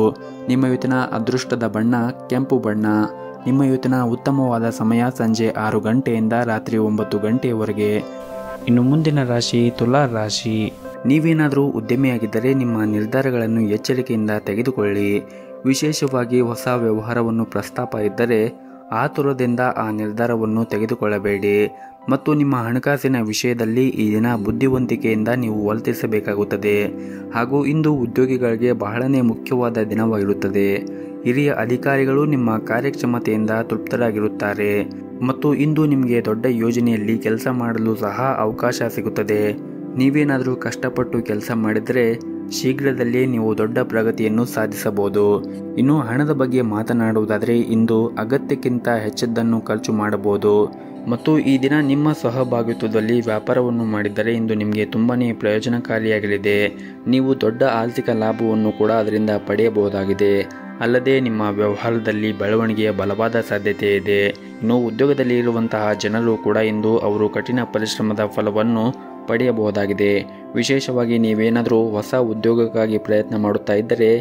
ನಿಮ್ಮ ಇವತ್ತಿನ ಅದೃಷ್ಟದ ಬಣ್ಣ ಕೆಂಪು ಬಣ್ಣ. ನಿಮ್ಮ ಇವತ್ತಿನ ಉತ್ತಮವಾದ ಸಮಯ ಸಂಜೆ 6 ಗಂಟೆಯಿಂದ ರಾತ್ರಿ 9 ಗಂಟೆಯವರೆಗೆ. ಇನ್ನು ಮುಂದಿನ ರಾಶಿ ತುಲಾ ರಾಶಿ. ನೀವೇನಾದರೂ ಉದ್ಯಮಿಯಾಗಿದ್ದರೆ ನಿಮ್ಮ ನಿರ್ಧಾರಗಳನ್ನು ಎಚ್ಚರಿಕೆಯಿಂದ ತೆಗೆದುಕೊಳ್ಳಿ. ವಿಶೇಷವಾಗಿ ಹೊಸ ವ್ಯವಹಾರವನ್ನು ಪ್ರಸ್ತಾಪ ಇದ್ದರೆ ಆತುರದಿಂದ ಆ ನಿರ್ಧಾರವನ್ನು ತೆಗೆದುಕೊಳ್ಳಬೇಡಿ. ಮತ್ತು ನಿಮ್ಮ ಹಣಕಾಸಿನ ವಿಷಯದಲ್ಲಿ ಈ ದಿನ ಬುದ್ಧಿವಂತಿಕೆಯಿಂದ ನೀವು ವರ್ತಿಸಬೇಕಾಗುತ್ತದೆ. ಹಾಗೂ ಇಂದು ಉದ್ಯೋಗಿಗಳಿಗೆ ಬಹಳನೇ ಮುಖ್ಯವಾದ ದಿನವಾಗಿರುತ್ತದೆ. ಹಿರಿಯ ಅಧಿಕಾರಿಗಳು ನಿಮ್ಮ ಕಾರ್ಯಕ್ಷಮತೆಯಿಂದ ತೃಪ್ತರಾಗಿರುತ್ತಾರೆ ಮತ್ತು ಇಂದು ನಿಮಗೆ ದೊಡ್ಡ ಯೋಜನೆಯಲ್ಲಿ ಕೆಲಸ ಮಾಡಲು ಸಹ ಅವಕಾಶ ಸಿಗುತ್ತದೆ. ನೀವೇನಾದರೂ ಕಷ್ಟಪಟ್ಟು ಕೆಲಸ ಮಾಡಿದರೆ ಶೀಘ್ರದಲ್ಲೇ ನೀವು ದೊಡ್ಡ ಪ್ರಗತಿಯನ್ನು ಸಾಧಿಸಬಹುದು. ಇನ್ನು ಹಣದ ಬಗ್ಗೆ ಮಾತನಾಡುವುದಾದರೆ ಇಂದು ಅಗತ್ಯಕ್ಕಿಂತ ಹೆಚ್ಚದ್ದನ್ನು ಖರ್ಚು ಮಾಡಬಹುದು. ಮತ್ತು ಈ ದಿನ ನಿಮ್ಮ ಸಹಭಾಗಿತ್ವದಲ್ಲಿ ವ್ಯಾಪಾರವನ್ನು ಮಾಡಿದ್ದರೆ ಇಂದು ನಿಮಗೆ ತುಂಬಾ ಪ್ರಯೋಜನಕಾರಿಯಾಗಲಿದೆ. ನೀವು ದೊಡ್ಡ ಆರ್ಥಿಕ ಲಾಭವನ್ನು ಕೂಡ ಅದರಿಂದ ಪಡೆಯಬಹುದಾಗಿದೆ. ಅಲ್ಲದೆ ನಿಮ್ಮ ವ್ಯವಹಾರದಲ್ಲಿ ಬೆಳವಣಿಗೆಯ ಬಲವಾದ ಸಾಧ್ಯತೆ ಇದೆ. ಇನ್ನು ಉದ್ಯೋಗದಲ್ಲಿ ಇರುವಂತಹ ಜನರು ಕೂಡ ಇಂದು ಅವರು ಕಠಿಣ ಪರಿಶ್ರಮದ ಫಲವನ್ನು ಪಡೆಯಬಹುದಾಗಿದೆ. ವಿಶೇಷವಾಗಿ ನೀವೇನಾದರೂ ಹೊಸ ಉದ್ಯೋಗಕ್ಕಾಗಿ ಪ್ರಯತ್ನ ಮಾಡುತ್ತಾ ಇದ್ದರೆ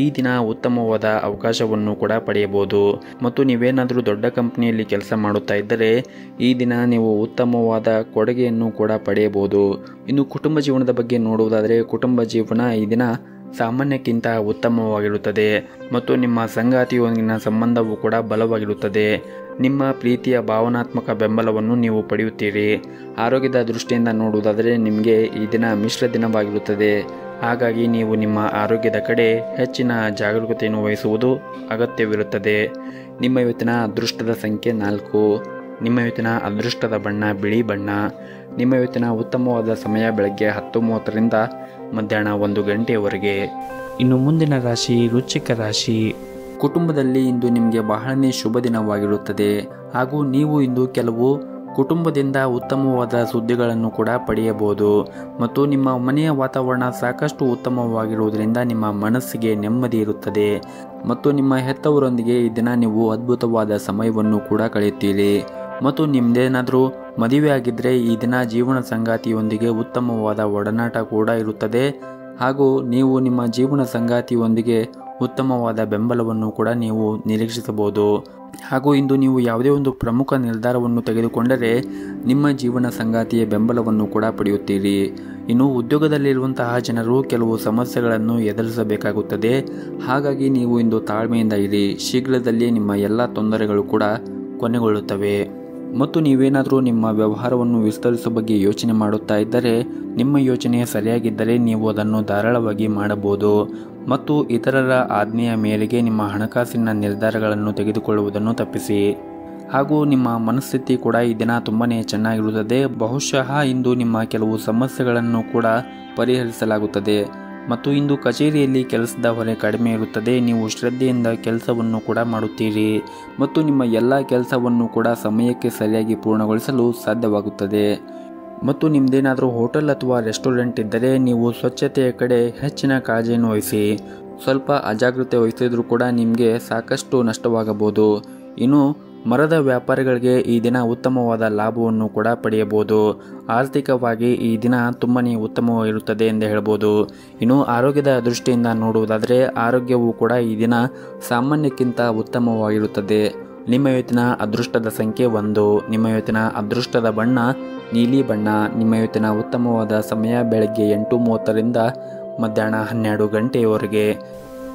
ಈ ದಿನ ಉತ್ತಮವಾದ ಅವಕಾಶವನ್ನು ಕೂಡ ಪಡೆಯಬಹುದು. ಮತ್ತು ನೀವೇನಾದರೂ ದೊಡ್ಡ ಕಂಪನಿಯಲ್ಲಿ ಕೆಲಸ ಮಾಡುತ್ತಾ ಇದ್ದರೆ ಈ ದಿನ ನೀವು ಉತ್ತಮವಾದ ಕೊಡುಗೆಯನ್ನು ಕೂಡ ಪಡೆಯಬಹುದು. ಇನ್ನು ಕುಟುಂಬ ಜೀವನದ ಬಗ್ಗೆ ನೋಡುವುದಾದರೆ ಕುಟುಂಬ ಜೀವನ ಈ ದಿನ ಸಾಮಾನ್ಯಕ್ಕಿಂತ ಉತ್ತಮವಾಗಿರುತ್ತದೆ ಮತ್ತು ನಿಮ್ಮ ಸಂಗಾತಿಯೊಂದಿಗಿನ ಸಂಬಂಧವೂ ಕೂಡ ಬಲವಾಗಿರುತ್ತದೆ. ನಿಮ್ಮ ಪ್ರೀತಿಯ ಭಾವನಾತ್ಮಕ ಬೆಂಬಲವನ್ನು ನೀವು ಪಡೆಯುತ್ತೀರಿ. ಆರೋಗ್ಯದ ದೃಷ್ಟಿಯಿಂದ ನೋಡುವುದಾದರೆ ನಿಮಗೆ ಈ ದಿನ ಮಿಶ್ರ ದಿನವಾಗಿರುತ್ತದೆ. ಹಾಗಾಗಿ ನೀವು ನಿಮ್ಮ ಆರೋಗ್ಯದ ಕಡೆ ಹೆಚ್ಚಿನ ಜಾಗರೂಕತೆಯನ್ನು ವಹಿಸುವುದು ಅಗತ್ಯವಿರುತ್ತದೆ. ನಿಮ್ಮ ಇವತ್ತಿನ ಅದೃಷ್ಟದ ಸಂಖ್ಯೆ 4. ನಿಮ್ಮ ಇವತ್ತಿನ ಅದೃಷ್ಟದ ಬಣ್ಣ ಬಿಳಿ ಬಣ್ಣ. ನಿಮ್ಮ ಇವತ್ತಿನ ಉತ್ತಮವಾದ ಸಮಯ ಬೆಳಗ್ಗೆ 10:30ರಿಂದ ಮಧ್ಯಾಹ್ನ 1 ಗಂಟೆಯವರೆಗೆ. ಇನ್ನು ಮುಂದಿನ ರಾಶಿ ವೃಶ್ಚಿಕ ರಾಶಿ. ಕುಟುಂಬದಲ್ಲಿ ಇಂದು ನಿಮಗೆ ಬಹಳನೇ ಶುಭ ದಿನವಾಗಿರುತ್ತದೆ ಹಾಗೂ ನೀವು ಇಂದು ಕೆಲವು ಕುಟುಂಬದಿಂದ ಉತ್ತಮವಾದ ಸುದ್ದಿಗಳನ್ನು ಕೂಡ ಪಡೆಯಬಹುದು ಮತ್ತು ನಿಮ್ಮ ಮನೆಯ ವಾತಾವರಣ ಸಾಕಷ್ಟು ಉತ್ತಮವಾಗಿರುವುದರಿಂದ ನಿಮ್ಮ ಮನಸ್ಸಿಗೆ ನೆಮ್ಮದಿ ಇರುತ್ತದೆ ಮತ್ತು ನಿಮ್ಮ ಹೆತ್ತವರೊಂದಿಗೆ ಈ ದಿನ ನೀವು ಅದ್ಭುತವಾದ ಸಮಯವನ್ನು ಕೂಡ ಕಳೆಯುತ್ತೀರಿ ಮತ್ತು ನಿಮ್ಮದೇನಾದರೂ ಮದುವೆ ಆಗಿದ್ದರೆ ಈ ದಿನ ಜೀವನ ಸಂಗಾತಿಯೊಂದಿಗೆ ಉತ್ತಮವಾದ ಒಡನಾಟ ಕೂಡ ಇರುತ್ತದೆ ಹಾಗೂ ನೀವು ನಿಮ್ಮ ಜೀವನ ಸಂಗಾತಿಯೊಂದಿಗೆ ಉತ್ತಮವಾದ ಬೆಂಬಲವನ್ನು ಕೂಡ ನೀವು ನಿರೀಕ್ಷಿಸಬಹುದು ಹಾಗೂ ಇಂದು ನೀವು ಯಾವುದೇ ಒಂದು ಪ್ರಮುಖ ನಿರ್ಧಾರವನ್ನು ತೆಗೆದುಕೊಂಡರೆ ನಿಮ್ಮ ಜೀವನ ಸಂಗಾತಿಯ ಬೆಂಬಲವನ್ನು ಕೂಡ ಪಡೆಯುತ್ತೀರಿ. ಇನ್ನು ಉದ್ಯೋಗದಲ್ಲಿರುವಂತಹ ಜನರು ಕೆಲವು ಸಮಸ್ಯೆಗಳನ್ನು ಎದುರಿಸಬೇಕಾಗುತ್ತದೆ. ಹಾಗಾಗಿ ನೀವು ಇಂದು ತಾಳ್ಮೆಯಿಂದ ಇರಿ. ಶೀಘ್ರದಲ್ಲೇ ನಿಮ್ಮ ಎಲ್ಲ ತೊಂದರೆಗಳು ಕೂಡ ಕೊನೆಗೊಳ್ಳುತ್ತವೆ ಮತ್ತು ನೀವೇನಾದರೂ ನಿಮ್ಮ ವ್ಯವಹಾರವನ್ನು ವಿಸ್ತರಿಸುವ ಬಗ್ಗೆ ಯೋಚನೆ ಮಾಡುತ್ತಾ ಇದ್ದರೆ ನಿಮ್ಮ ಯೋಚನೆ ಸರಿಯಾಗಿದ್ದರೆ ನೀವು ಅದನ್ನು ಧಾರಾಳವಾಗಿ ಮಾಡಬಹುದು ಮತ್ತು ಇತರರ ಆಜ್ಞೆಯ ಮೇರೆಗೆ ನಿಮ್ಮ ಹಣಕಾಸಿನ ನಿರ್ಧಾರಗಳನ್ನು ತೆಗೆದುಕೊಳ್ಳುವುದನ್ನು ತಪ್ಪಿಸಿ. ಹಾಗೂ ನಿಮ್ಮ ಮನಸ್ಥಿತಿ ಕೂಡ ಈ ದಿನ ತುಂಬಾ ಚೆನ್ನಾಗಿರುತ್ತದೆ. ಬಹುಶಃ ಇಂದು ನಿಮ್ಮ ಕೆಲವು ಸಮಸ್ಯೆಗಳನ್ನು ಕೂಡ ಪರಿಹರಿಸಲಾಗುತ್ತದೆ ಮತ್ತು ಇಂದು ಕಚೇರಿಯಲ್ಲಿ ಕೆಲಸದ ಹೊರೆ ಕಡಿಮೆ ಇರುತ್ತದೆ. ನೀವು ಶ್ರದ್ಧೆಯಿಂದ ಕೆಲಸವನ್ನು ಕೂಡ ಮಾಡುತ್ತೀರಿ ಮತ್ತು ನಿಮ್ಮ ಎಲ್ಲ ಕೆಲಸವನ್ನು ಕೂಡ ಸಮಯಕ್ಕೆ ಸರಿಯಾಗಿ ಪೂರ್ಣಗೊಳಿಸಲು ಸಾಧ್ಯವಾಗುತ್ತದೆ. ಮತ್ತು ನಿಮ್ಮದೇನಾದರೂ ಹೋಟೆಲ್ ಅಥವಾ ರೆಸ್ಟೋರೆಂಟ್ ಇದ್ದರೆ ನೀವು ಸ್ವಚ್ಛತೆಯ ಕಡೆ ಹೆಚ್ಚಿನ ಕಾಳಜಿಯನ್ನು ವಹಿಸಿ. ಸ್ವಲ್ಪ ಅಜಾಗ್ರತೆ ವಹಿಸಿದರೂ ಕೂಡ ನಿಮಗೆ ಸಾಕಷ್ಟು ನಷ್ಟವಾಗಬಹುದು. ಇನ್ನು ಮರದ ವ್ಯಾಪಾರಿಗಳಿಗೆ ಈ ದಿನ ಉತ್ತಮವಾದ ಲಾಭವನ್ನು ಕೂಡ ಪಡೆಯಬಹುದು. ಆರ್ಥಿಕವಾಗಿ ಈ ದಿನ ತುಂಬಾ ಉತ್ತಮವಾಗಿರುತ್ತದೆ ಎಂದು ಹೇಳ್ಬೋದು. ಇನ್ನು ಆರೋಗ್ಯದ ದೃಷ್ಟಿಯಿಂದ ನೋಡುವುದಾದರೆ ಆರೋಗ್ಯವು ಕೂಡ ಈ ದಿನ ಸಾಮಾನ್ಯಕ್ಕಿಂತ ಉತ್ತಮವಾಗಿರುತ್ತದೆ. ನಿಮ್ಮ ಇವತ್ತಿನ ಅದೃಷ್ಟದ ಸಂಖ್ಯೆ 1. ನಿಮ್ಮ ಇವತ್ತಿನ ಅದೃಷ್ಟದ ಬಣ್ಣ ನೀಲಿ ಬಣ್ಣ. ನಿಮ್ಮ ಇವತ್ತಿನ ಉತ್ತಮವಾದ ಸಮಯ ಬೆಳಗ್ಗೆ 8:30ರಿಂದ ಮಧ್ಯಾಹ್ನ 12 ಗಂಟೆಯವರೆಗೆ.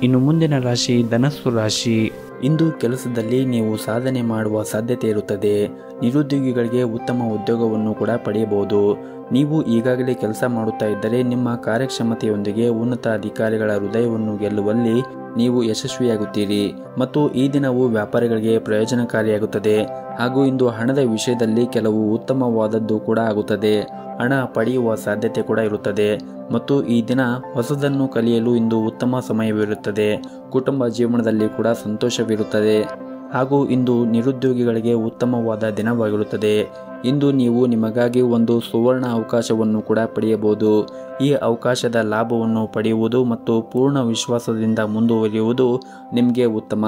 ಇನ್ನು ಮುಂದಿನ ರಾಶಿ ಧನಸ್ಸು ರಾಶಿ. ಇಂದು ಕೆಲಸದಲ್ಲಿ ನೀವು ಸಾಧನೆ ಮಾಡುವ ಸಾಧ್ಯತೆ ಇರುತ್ತದೆ. ನಿರುದ್ಯೋಗಿಗಳಿಗೆ ಉತ್ತಮ ಉದ್ಯೋಗವನ್ನು ಕೂಡ ಪಡೆಯಬಹುದು. ನೀವು ಈಗಾಗಲೇ ಕೆಲಸ ಮಾಡುತ್ತಾ ಇದ್ದರೆ ನಿಮ್ಮ ಕಾರ್ಯಕ್ಷಮತೆಯೊಂದಿಗೆ ಉನ್ನತ ಅಧಿಕಾರಿಗಳ ಹೃದಯವನ್ನು ಗೆಲ್ಲುವಲ್ಲಿ ನೀವು ಯಶಸ್ವಿಯಾಗುತ್ತೀರಿ ಮತ್ತು ಈ ದಿನವು ವ್ಯಾಪಾರಿಗಳಿಗೆ ಪ್ರಯೋಜನಕಾರಿಯಾಗುತ್ತದೆ. ಹಾಗೂ ಇಂದು ಹಣದ ವಿಷಯದಲ್ಲಿ ಕೆಲವು ಉತ್ತಮವಾದದ್ದು ಕೂಡ ಆಗುತ್ತದೆ. ಹಣ ಪಡೆಯುವ ಸಾಧ್ಯತೆ ಕೂಡ ಇರುತ್ತದೆ ಮತ್ತು ಈ ದಿನ ಹೊಸದನ್ನು ಕಲಿಯಲು ಇಂದು ಉತ್ತಮ ಸಮಯವಿರುತ್ತದೆ. ಕುಟುಂಬ ಜೀವನದಲ್ಲಿ ಕೂಡ ಸಂತೋಷವಿರುತ್ತದೆ ಹಾಗೂ ಇಂದು ನಿರುದ್ಯೋಗಿಗಳಿಗೆ ಉತ್ತಮವಾದ ದಿನವಾಗಿರುತ್ತದೆ. ಇಂದು ನೀವು ನಿಮಗಾಗಿ ಒಂದು ಸುವರ್ಣ ಅವಕಾಶವನ್ನು ಕೂಡ ಪಡೆಯಬಹುದು. ಈ ಅವಕಾಶದ ಲಾಭವನ್ನು ಪಡೆಯುವುದು ಮತ್ತು ಪೂರ್ಣ ವಿಶ್ವಾಸದಿಂದ ಮುಂದುವರಿಯುವುದು ನಿಮಗೆ ಉತ್ತಮ.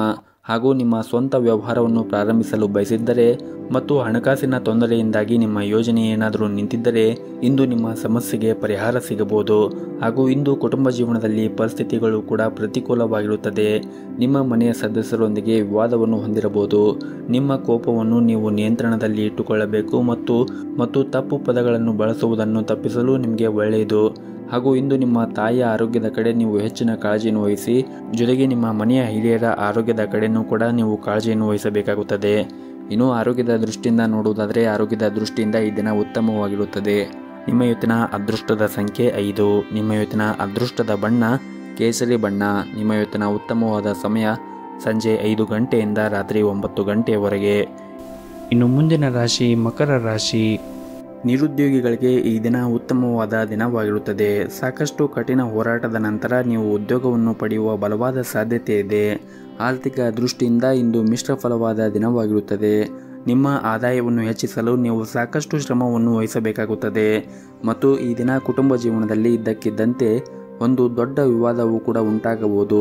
ಹಾಗೂ ನಿಮ್ಮ ಸ್ವಂತ ವ್ಯವಹಾರವನ್ನು ಪ್ರಾರಂಭಿಸಲು ಬಯಸಿದ್ದರೆ ಮತ್ತು ಹಣಕಾಸಿನ ತೊಂದರೆಯಿಂದಾಗಿ ನಿಮ್ಮ ಯೋಜನೆ ಏನಾದರೂ ನಿಂತಿದ್ದರೆ ಇಂದು ನಿಮ್ಮ ಸಮಸ್ಯೆಗೆ ಪರಿಹಾರ ಸಿಗಬಹುದು. ಹಾಗೂ ಇಂದು ಕುಟುಂಬ ಜೀವನದಲ್ಲಿ ಪರಿಸ್ಥಿತಿಗಳು ಕೂಡ ಪ್ರತಿಕೂಲವಾಗಿರುತ್ತದೆ. ನಿಮ್ಮ ಮನೆಯ ಸದಸ್ಯರೊಂದಿಗೆ ವಿವಾದವನ್ನು ಹೊಂದಿರಬಹುದು. ನಿಮ್ಮ ಕೋಪವನ್ನು ನೀವು ನಿಯಂತ್ರಣದಲ್ಲಿ ಇಟ್ಟುಕೊಳ್ಳಬೇಕು ಮತ್ತು ತಪ್ಪು ಪದಗಳನ್ನು ಬಳಸುವುದನ್ನು ತಪ್ಪಿಸಲು ನಿಮಗೆ ಒಳ್ಳೆಯದು. ಹಾಗೂ ಇಂದು ನಿಮ್ಮ ತಾಯಿಯ ಆರೋಗ್ಯದ ಕಡೆ ನೀವು ಹೆಚ್ಚಿನ ಕಾಳಜಿಯನ್ನು ವಹಿಸಿ. ಜೊತೆಗೆ ನಿಮ್ಮ ಮನೆಯ ಹಿರಿಯರ ಆರೋಗ್ಯದ ಕಡೆಯೂ ಕೂಡ ನೀವು ಕಾಳಜಿಯನ್ನು ವಹಿಸಬೇಕಾಗುತ್ತದೆ. ಇನ್ನು ಆರೋಗ್ಯದ ದೃಷ್ಟಿಯಿಂದ ನೋಡುವುದಾದರೆ ಆರೋಗ್ಯದ ದೃಷ್ಟಿಯಿಂದ ಈ ದಿನ ಉತ್ತಮವಾಗಿರುತ್ತದೆ. ನಿಮ್ಮ ಇವತ್ತಿನ ಅದೃಷ್ಟದ ಸಂಖ್ಯೆ 5. ನಿಮ್ಮ ಇವತ್ತಿನ ಅದೃಷ್ಟದ ಬಣ್ಣ ಕೇಸರಿ ಬಣ್ಣ. ನಿಮ್ಮ ಇವತ್ತಿನ ಉತ್ತಮವಾದ ಸಮಯ ಸಂಜೆ 5 ಗಂಟೆಯಿಂದ ರಾತ್ರಿ 9 ಗಂಟೆಯವರೆಗೆ. ಇನ್ನು ಮುಂದಿನ ರಾಶಿ ಮಕರ ರಾಶಿ. ನಿರುದ್ಯೋಗಿಗಳಿಗೆ ಈ ದಿನ ಉತ್ತಮವಾದ ದಿನವಾಗಿರುತ್ತದೆ. ಸಾಕಷ್ಟು ಕಠಿಣ ಹೋರಾಟದ ನಂತರ ನೀವು ಉದ್ಯೋಗವನ್ನು ಪಡೆಯುವ ಬಲವಾದ ಸಾಧ್ಯತೆ ಇದೆ. ಆರ್ಥಿಕ ದೃಷ್ಟಿಯಿಂದ ಇಂದು ಮಿಶ್ರ ಫಲವಾದ ದಿನವಾಗಿರುತ್ತದೆ. ನಿಮ್ಮ ಆದಾಯವನ್ನು ಹೆಚ್ಚಿಸಲು ನೀವು ಸಾಕಷ್ಟು ಶ್ರಮವನ್ನು ವಹಿಸಬೇಕಾಗುತ್ತದೆ ಮತ್ತು ಈ ದಿನ ಕುಟುಂಬ ಜೀವನದಲ್ಲಿ ಇದ್ದಕ್ಕಿದ್ದಂತೆ ಒಂದು ದೊಡ್ಡ ವಿವಾದವು ಕೂಡ ಉಂಟಾಗಬಹುದು.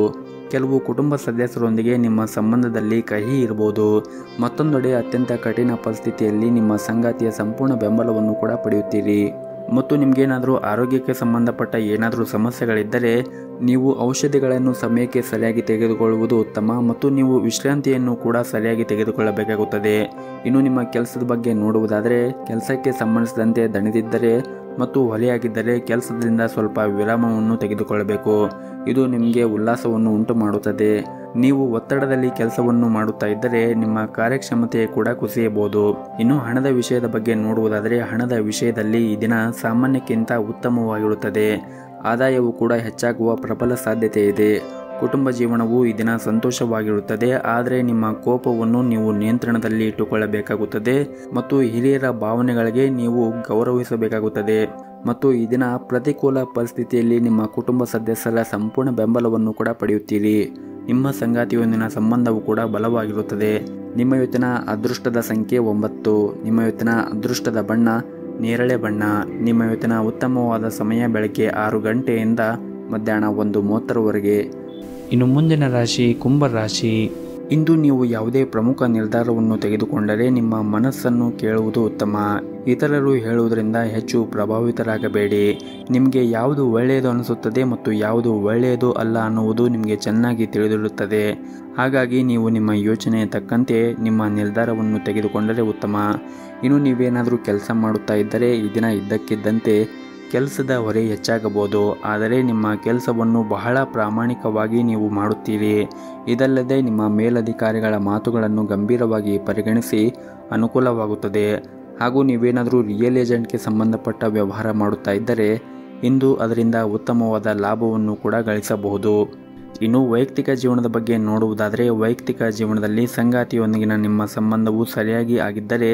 ಕೆಲವು ಕುಟುಂಬ ಸದಸ್ಯರೊಂದಿಗೆ ನಿಮ್ಮ ಸಂಬಂಧದಲ್ಲಿ ಕಹಿ ಇರಬಹುದು. ಮತ್ತೊಂದೆಡೆ ಅತ್ಯಂತ ಕಠಿಣ ಪರಿಸ್ಥಿತಿಯಲ್ಲಿ ನಿಮ್ಮ ಸಂಗಾತಿಯ ಸಂಪೂರ್ಣ ಬೆಂಬಲವನ್ನು ಕೂಡ ಪಡೆಯುತ್ತೀರಿ. ಮತ್ತು ನಿಮಗೇನಾದರೂ ಆರೋಗ್ಯಕ್ಕೆ ಸಂಬಂಧಪಟ್ಟ ಏನಾದರೂ ಸಮಸ್ಯೆಗಳಿದ್ದರೆ ನೀವು ಔಷಧಿಗಳನ್ನು ಸಮಯಕ್ಕೆ ಸರಿಯಾಗಿ ತೆಗೆದುಕೊಳ್ಳುವುದು ಉತ್ತಮ ಮತ್ತು ನೀವು ವಿಶ್ರಾಂತಿಯನ್ನು ಕೂಡ ಸರಿಯಾಗಿ ತೆಗೆದುಕೊಳ್ಳಬೇಕಾಗುತ್ತದೆ. ಇನ್ನು ನಿಮ್ಮ ಕೆಲಸದ ಬಗ್ಗೆ ನೋಡುವುದಾದರೆ ಕೆಲಸಕ್ಕೆ ಸಂಬಂಧಿಸಿದಂತೆ ದಣಿದಿದ್ದರೆ ಮತ್ತು ಹೊಲೆಯಾಗಿದ್ದರೆ ಕೆಲಸದಿಂದ ಸ್ವಲ್ಪ ವಿರಾಮವನ್ನು ತೆಗೆದುಕೊಳ್ಳಬೇಕು. ಇದು ನಿಮಗೆ ಉಲ್ಲಾಸವನ್ನು ಉಂಟು ಮಾಡುತ್ತದೆ. ನೀವು ಒತ್ತಡದಲ್ಲಿ ಕೆಲಸವನ್ನು ಮಾಡುತ್ತಾ ಇದ್ದರೆ ನಿಮ್ಮ ಕಾರ್ಯಕ್ಷಮತೆ ಕೂಡ ಕುಸಿಯಬಹುದು. ಇನ್ನು ಹಣದ ವಿಷಯದ ಬಗ್ಗೆ ನೋಡುವುದಾದರೆ ಹಣದ ವಿಷಯದಲ್ಲಿ ಈ ದಿನ ಸಾಮಾನ್ಯಕ್ಕಿಂತ ಉತ್ತಮವಾಗಿರುತ್ತದೆ. ಆದಾಯವು ಕೂಡ ಹೆಚ್ಚಾಗುವ ಪ್ರಬಲ ಸಾಧ್ಯತೆ ಇದೆ. ಕುಟುಂಬ ಜೀವನವು ಈ ದಿನ ಸಂತೋಷವಾಗಿರುತ್ತದೆ. ಆದರೆ ನಿಮ್ಮ ಕೋಪವನ್ನು ನೀವು ನಿಯಂತ್ರಣದಲ್ಲಿ ಇಟ್ಟುಕೊಳ್ಳಬೇಕಾಗುತ್ತದೆ ಮತ್ತು ಹಿರಿಯರ ಭಾವನೆಗಳಿಗೆ ನೀವು ಗೌರವಿಸಬೇಕಾಗುತ್ತದೆ. ಮತ್ತು ಈ ದಿನ ಪ್ರತಿಕೂಲ ಪರಿಸ್ಥಿತಿಯಲ್ಲಿ ನಿಮ್ಮ ಕುಟುಂಬ ಸದಸ್ಯರ ಸಂಪೂರ್ಣ ಬೆಂಬಲವನ್ನು ಕೂಡ ಪಡೆಯುತ್ತೀರಿ. ನಿಮ್ಮ ಸಂಗಾತಿಯೊಂದಿನ ಸಂಬಂಧವು ಕೂಡ ಬಲವಾಗಿರುತ್ತದೆ. ನಿಮ್ಮ ಇವತ್ತಿನ ಅದೃಷ್ಟದ ಸಂಖ್ಯೆ 9. ನಿಮ್ಮ ಇವತ್ತಿನ ಅದೃಷ್ಟದ ಬಣ್ಣ ನೇರಳೆ ಬಣ್ಣ. ನಿಮ್ಮ ಇವತ್ತಿನ ಉತ್ತಮವಾದ ಸಮಯ ಬೆಳಗ್ಗೆ 6 ಗಂಟೆಯಿಂದ ಮಧ್ಯಾಹ್ನ 1:30ವರೆಗೆ. ಇನ್ನು ಮುಂದಿನ ರಾಶಿ ಕುಂಭ ರಾಶಿ. ಇಂದು ನೀವು ಯಾವುದೇ ಪ್ರಮುಖ ನಿರ್ಧಾರವನ್ನು ತೆಗೆದುಕೊಂಡರೆ ನಿಮ್ಮ ಮನಸ್ಸನ್ನು ಕೇಳುವುದು ಉತ್ತಮ. ಇತರರು ಹೇಳುವುದರಿಂದ ಹೆಚ್ಚು ಪ್ರಭಾವಿತರಾಗಬೇಡಿ. ನಿಮಗೆ ಯಾವುದು ಒಳ್ಳೆಯದು ಅನಿಸುತ್ತದೆ ಮತ್ತು ಯಾವುದು ಒಳ್ಳೆಯದು ಅಲ್ಲ ಅನ್ನುವುದು ನಿಮಗೆ ಚೆನ್ನಾಗಿ ತಿಳಿದಿರುತ್ತದೆ. ಹಾಗಾಗಿ ನೀವು ನಿಮ್ಮ ಯೋಚನೆಯ ತಕ್ಕಂತೆ ನಿಮ್ಮ ನಿರ್ಧಾರವನ್ನು ತೆಗೆದುಕೊಂಡರೆ ಉತ್ತಮ. ಇನ್ನು ನೀವೇನಾದರೂ ಕೆಲಸ ಮಾಡುತ್ತಾ ಇದ್ದರೆ ಈ ದಿನ ಇದ್ದಕ್ಕಿದ್ದಂತೆ ಕೆಲಸದ ಹೊರೆ ಹೆಚ್ಚಾಗಬಹುದು. ಆದರೆ ನಿಮ್ಮ ಕೆಲಸವನ್ನು ಬಹಳ ಪ್ರಾಮಾಣಿಕವಾಗಿ ನೀವು ಮಾಡುತ್ತೀರಿ. ಇದಲ್ಲದೆ ನಿಮ್ಮ ಮೇಲಧಿಕಾರಿಗಳ ಮಾತುಗಳನ್ನು ಗಂಭೀರವಾಗಿ ಪರಿಗಣಿಸಿ ಅನುಕೂಲವಾಗುತ್ತದೆ. ಹಾಗೂ ನೀವೇನಾದರೂ ರಿಯಲ್ ಏಜೆಂಟ್ಗೆ ಸಂಬಂಧಪಟ್ಟ ವ್ಯವಹಾರ ಮಾಡುತ್ತಾ ಇದ್ದರೆ ಇಂದು ಅದರಿಂದ ಉತ್ತಮವಾದ ಲಾಭವನ್ನು ಕೂಡ ಗಳಿಸಬಹುದು. ಇನ್ನು ವೈಯಕ್ತಿಕ ಜೀವನದ ಬಗ್ಗೆ ನೋಡುವುದಾದರೆ ವೈಯಕ್ತಿಕ ಜೀವನದಲ್ಲಿ ಸಂಗಾತಿಯೊಂದಿಗಿನ ನಿಮ್ಮ ಸಂಬಂಧವು ಸರಿಯಾಗಿ ಆಗಿದ್ದರೆ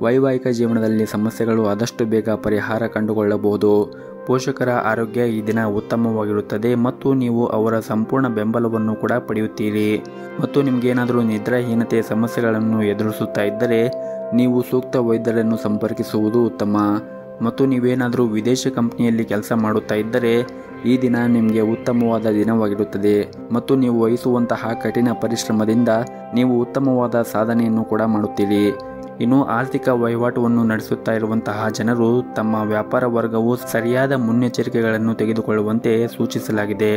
ವೈವಾಹಿಕ ಜೀವನದಲ್ಲಿ ಸಮಸ್ಯೆಗಳು ಆದಷ್ಟು ಬೇಗ ಪರಿಹಾರ ಕಂಡುಕೊಳ್ಳಬಹುದು. ಪೋಷಕರ ಆರೋಗ್ಯ ಈ ದಿನ ಉತ್ತಮವಾಗಿರುತ್ತದೆ ಮತ್ತು ನೀವು ಅವರ ಸಂಪೂರ್ಣ ಬೆಂಬಲವನ್ನು ಕೂಡ ಪಡೆಯುತ್ತೀರಿ. ಮತ್ತು ನಿಮಗೇನಾದರೂ ನಿದ್ರಾಹೀನತೆ ಸಮಸ್ಯೆಗಳನ್ನು ಎದುರಿಸುತ್ತಾ ಇದ್ದರೆ ನೀವು ಸೂಕ್ತ ವೈದ್ಯರನ್ನು ಸಂಪರ್ಕಿಸುವುದು ಉತ್ತಮ. ಮತ್ತು ನೀವೇನಾದರೂ ವಿದೇಶ ಕಂಪನಿಯಲ್ಲಿ ಕೆಲಸ ಮಾಡುತ್ತಾ ಇದ್ದರೆ ಈ ದಿನ ನಿಮಗೆ ಉತ್ತಮವಾದ ದಿನವಾಗಿರುತ್ತದೆ ಮತ್ತು ನೀವು ವಹಿಸುವಂತಹ ಕಠಿಣ ಪರಿಶ್ರಮದಿಂದ ನೀವು ಉತ್ತಮವಾದ ಸಾಧನೆಯನ್ನು ಕೂಡ ಮಾಡುತ್ತೀರಿ. ಇನ್ನು ಆರ್ಥಿಕ ವಹಿವಾಟುವನ್ನು ನಡೆಸುತ್ತಾ ಇರುವಂತಹ ಜನರು ತಮ್ಮ ವ್ಯಾಪಾರ ವರ್ಗವು ಸರಿಯಾದ ಮುನ್ನೆಚ್ಚರಿಕೆಗಳನ್ನು ತೆಗೆದುಕೊಳ್ಳುವಂತೆ ಸೂಚಿಸಲಾಗಿದೆ.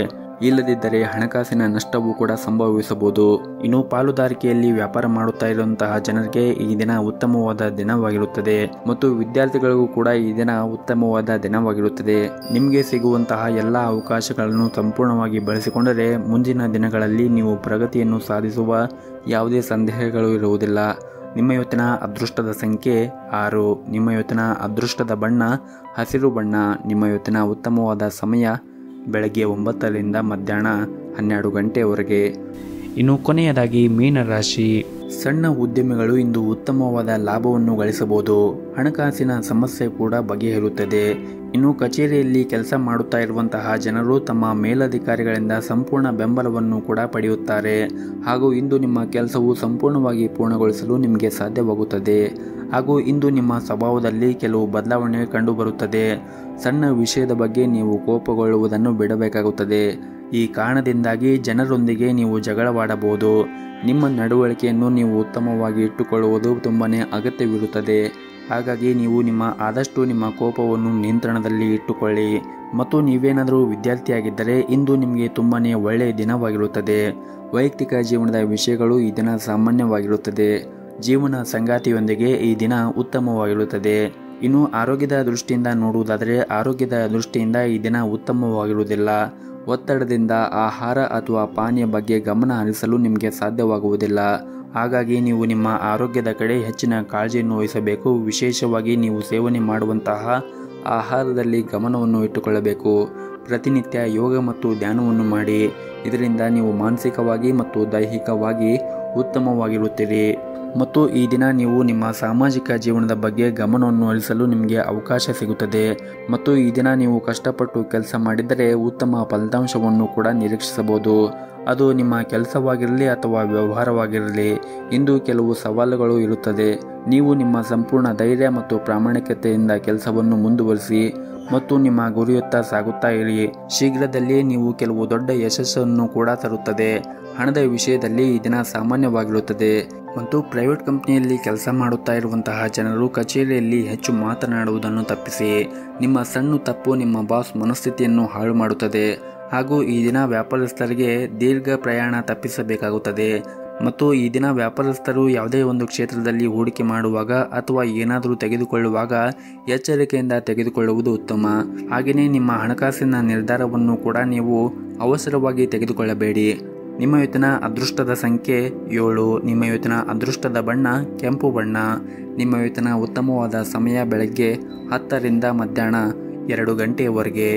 ಇಲ್ಲದಿದ್ದರೆ ಹಣಕಾಸಿನ ನಷ್ಟವೂ ಕೂಡ ಸಂಭವಿಸಬಹುದು. ಇನ್ನು ಪಾಲುದಾರಿಕೆಯಲ್ಲಿ ವ್ಯಾಪಾರ ಮಾಡುತ್ತಾ ಇರುವಂತಹ ಜನರಿಗೆ ಈ ದಿನ ಉತ್ತಮವಾದ ದಿನವಾಗಿರುತ್ತದೆ ಮತ್ತು ವಿದ್ಯಾರ್ಥಿಗಳಿಗೂ ಕೂಡ ಈ ದಿನ ಉತ್ತಮವಾದ ದಿನವಾಗಿರುತ್ತದೆ. ನಿಮಗೆ ಸಿಗುವಂತಹ ಎಲ್ಲ ಅವಕಾಶಗಳನ್ನು ಸಂಪೂರ್ಣವಾಗಿ ಬಳಸಿಕೊಂಡರೆ ಮುಂದಿನ ದಿನಗಳಲ್ಲಿ ನೀವು ಪ್ರಗತಿಯನ್ನು ಸಾಧಿಸುವ ಯಾವುದೇ ಸಂದೇಹಗಳು ಇರುವುದಿಲ್ಲ. ನಿಮ್ಮ ಇವತ್ತಿನ ಅದೃಷ್ಟದ ಸಂಖ್ಯೆ 6. ನಿಮ್ಮ ಇವತ್ತಿನ ಅದೃಷ್ಟದ ಬಣ್ಣ ಹಸಿರು ಬಣ್ಣ. ನಿಮ್ಮ ಇವತ್ತಿನ ಉತ್ತಮವಾದ ಸಮಯ ಬೆಳಗ್ಗೆ 9ರಿಂದ ಮಧ್ಯಾಹ್ನ 12 ಗಂಟೆವರೆಗೆ. ಇನ್ನು ಕೊನೆಯದಾಗಿ ಮೀನರಾಶಿ. ಸಣ್ಣ ಉದ್ಯಮಿಗಳು ಇಂದು ಉತ್ತಮವಾದ ಲಾಭವನ್ನು ಗಳಿಸಬಹುದು. ಹಣಕಾಸಿನ ಸಮಸ್ಯೆ ಕೂಡ ಬಗೆಹರುತ್ತದೆ. ಇನ್ನು ಕಚೇರಿಯಲ್ಲಿ ಕೆಲಸ ಮಾಡುತ್ತಾ ಇರುವಂತಹ ಜನರು ತಮ್ಮ ಮೇಲಧಿಕಾರಿಗಳಿಂದ ಸಂಪೂರ್ಣ ಬೆಂಬಲವನ್ನು ಕೂಡ ಪಡೆಯುತ್ತಾರೆ. ಹಾಗೂ ಇಂದು ನಿಮ್ಮ ಕೆಲಸವು ಸಂಪೂರ್ಣವಾಗಿ ಪೂರ್ಣಗೊಳಿಸಲು ನಿಮಗೆ ಸಾಧ್ಯವಾಗುತ್ತದೆ. ಹಾಗೂ ಇಂದು ನಿಮ್ಮ ಸ್ವಭಾವದಲ್ಲಿ ಕೆಲವು ಬದಲಾವಣೆ ಕಂಡುಬರುತ್ತದೆ. ಸಣ್ಣ ವಿಷಯದ ಬಗ್ಗೆ ನೀವು ಕೋಪಗೊಳ್ಳುವುದನ್ನು ಬಿಡಬೇಕಾಗುತ್ತದೆ. ಈ ಕಾರಣದಿಂದಾಗಿ ಜನರೊಂದಿಗೆ ನೀವು ಜಗಳವಾಡಬಹುದು. ನಿಮ್ಮ ನಡವಳಿಕೆಯನ್ನು ನೀವು ಉತ್ತಮವಾಗಿ ಇಟ್ಟುಕೊಳ್ಳುವುದು ತುಂಬಾ ಅಗತ್ಯವಿರುತ್ತದೆ. ಹಾಗಾಗಿ ನೀವು ಆದಷ್ಟು ನಿಮ್ಮ ಕೋಪವನ್ನು ನಿಯಂತ್ರಣದಲ್ಲಿ ಇಟ್ಟುಕೊಳ್ಳಿ. ಮತ್ತು ನೀವೇನಾದರೂ ವಿದ್ಯಾರ್ಥಿಯಾಗಿದ್ದರೆ ಇಂದು ನಿಮಗೆ ತುಂಬಾ ಒಳ್ಳೆಯ ದಿನವಾಗಿರುತ್ತದೆ. ವೈಯಕ್ತಿಕ ಜೀವನದ ವಿಷಯಗಳು ಈ ದಿನ ಸಾಮಾನ್ಯವಾಗಿರುತ್ತದೆ. ಜೀವನ ಸಂಗಾತಿಯೊಂದಿಗೆ ಈ ದಿನ ಉತ್ತಮವಾಗಿರುತ್ತದೆ. ಇನ್ನು ಆರೋಗ್ಯದ ದೃಷ್ಟಿಯಿಂದ ನೋಡುವುದಾದರೆ ಆರೋಗ್ಯದ ದೃಷ್ಟಿಯಿಂದ ಈ ದಿನ ಉತ್ತಮವಾಗಿರುವುದಿಲ್ಲ. ಒತ್ತಡದಿಂದ ಆಹಾರ ಅಥವಾ ಪಾನೀಯ ಬಗ್ಗೆ ಗಮನ ಹರಿಸಲು ನಿಮಗೆ ಸಾಧ್ಯವಾಗುವುದಿಲ್ಲ. ಹಾಗಾಗಿ ನೀವು ನಿಮ್ಮ ಆರೋಗ್ಯದ ಕಡೆ ಹೆಚ್ಚಿನ ಕಾಳಜಿಯನ್ನು ವಹಿಸಬೇಕು. ವಿಶೇಷವಾಗಿ ನೀವು ಸೇವನೆ ಮಾಡುವಂತಹ ಆಹಾರದಲ್ಲಿ ಗಮನವನ್ನು ಇಟ್ಟುಕೊಳ್ಳಬೇಕು. ಪ್ರತಿನಿತ್ಯ ಯೋಗ ಮತ್ತು ಧ್ಯಾನವನ್ನು ಮಾಡಿ. ಇದರಿಂದ ನೀವು ಮಾನಸಿಕವಾಗಿ ಮತ್ತು ದೈಹಿಕವಾಗಿ ಉತ್ತಮವಾಗಿರುತ್ತೀರಿ. ಮತ್ತು ಈ ದಿನ ನೀವು ನಿಮ್ಮ ಸಾಮಾಜಿಕ ಜೀವನದ ಬಗ್ಗೆ ಗಮನವನ್ನು ಹರಿಸಲು ನಿಮಗೆ ಅವಕಾಶ ಸಿಗುತ್ತದೆ. ಮತ್ತು ಈ ದಿನ ನೀವು ಕಷ್ಟಪಟ್ಟು ಕೆಲಸ ಮಾಡಿದರೆ ಉತ್ತಮ ಫಲಿತಾಂಶವನ್ನು ಕೂಡ ನಿರೀಕ್ಷಿಸಬಹುದು. ಅದು ನಿಮ್ಮ ಕೆಲಸವಾಗಿರಲಿ ಅಥವಾ ವ್ಯವಹಾರವಾಗಿರಲಿ. ಇಂದು ಕೆಲವು ಸವಾಲುಗಳು ಇರುತ್ತದೆ. ನೀವು ನಿಮ್ಮ ಸಂಪೂರ್ಣ ಧೈರ್ಯ ಮತ್ತು ಪ್ರಾಮಾಣಿಕತೆಯಿಂದ ಕೆಲಸವನ್ನು ಮುಂದುವರಿಸಿ ಮತ್ತು ನಿಮ್ಮ ಗುರಿಯತ್ತ ಸಾಗುತ್ತಾ ಇರಿ. ಶೀಘ್ರದಲ್ಲೇ ನೀವು ಕೆಲವು ದೊಡ್ಡ ಯಶಸ್ಸನ್ನು ಕೂಡ ತರುತ್ತದೆ. ಹಣದ ವಿಷಯದಲ್ಲಿ ಈ ದಿನ ಸಾಮಾನ್ಯವಾಗಿರುತ್ತದೆ. ಮತ್ತು ಪ್ರೈವೇಟ್ ಕಂಪನಿಯಲ್ಲಿ ಕೆಲಸ ಮಾಡುತ್ತಾ ಇರುವಂತಹ ಜನರು ಕಚೇರಿಯಲ್ಲಿ ಹೆಚ್ಚು ಮಾತನಾಡುವುದನ್ನು ತಪ್ಪಿಸಿ. ನಿಮ್ಮ ಸಣ್ಣ ತಪ್ಪು ನಿಮ್ಮ ಬಾಸ್ ಮನಸ್ಥಿತಿಯನ್ನು ಹಾಳು ಮಾಡುತ್ತದೆ. ಹಾಗೂ ಈ ದಿನ ವ್ಯಾಪಾರಸ್ಥರಿಗೆ ದೀರ್ಘ ಪ್ರಯಾಣ ತಪ್ಪಿಸಬೇಕಾಗುತ್ತದೆ. ಮತ್ತು ಈ ದಿನ ವ್ಯಾಪಾರಸ್ಥರು ಯಾವುದೇ ಒಂದು ಕ್ಷೇತ್ರದಲ್ಲಿ ಹೂಡಿಕೆ ಮಾಡುವಾಗ ಅಥವಾ ಏನಾದರೂ ತೆಗೆದುಕೊಳ್ಳುವಾಗ ಎಚ್ಚರಿಕೆಯಿಂದ ತೆಗೆದುಕೊಳ್ಳುವುದು ಉತ್ತಮ. ಹಾಗೆಯೇ ನಿಮ್ಮ ಹಣಕಾಸಿನ ನಿರ್ಧಾರವನ್ನು ಕೂಡ ನೀವು ಅವಸರವಾಗಿ ತೆಗೆದುಕೊಳ್ಳಬೇಡಿ. ನಿಮ್ಮ ಇವತ್ತಿನ ಅದೃಷ್ಟದ ಸಂಖ್ಯೆ 7. ನಿಮ್ಮ ಇವತ್ತಿನ ಅದೃಷ್ಟದ ಬಣ್ಣ ಕೆಂಪು ಬಣ್ಣ. ನಿಮ್ಮ ಇವತ್ತಿನ ಉತ್ತಮವಾದ ಸಮಯ ಬೆಳಗ್ಗೆ 10ರಿಂದ ಮಧ್ಯಾಹ್ನ 2 ಗಂಟೆಯವರೆಗೆ.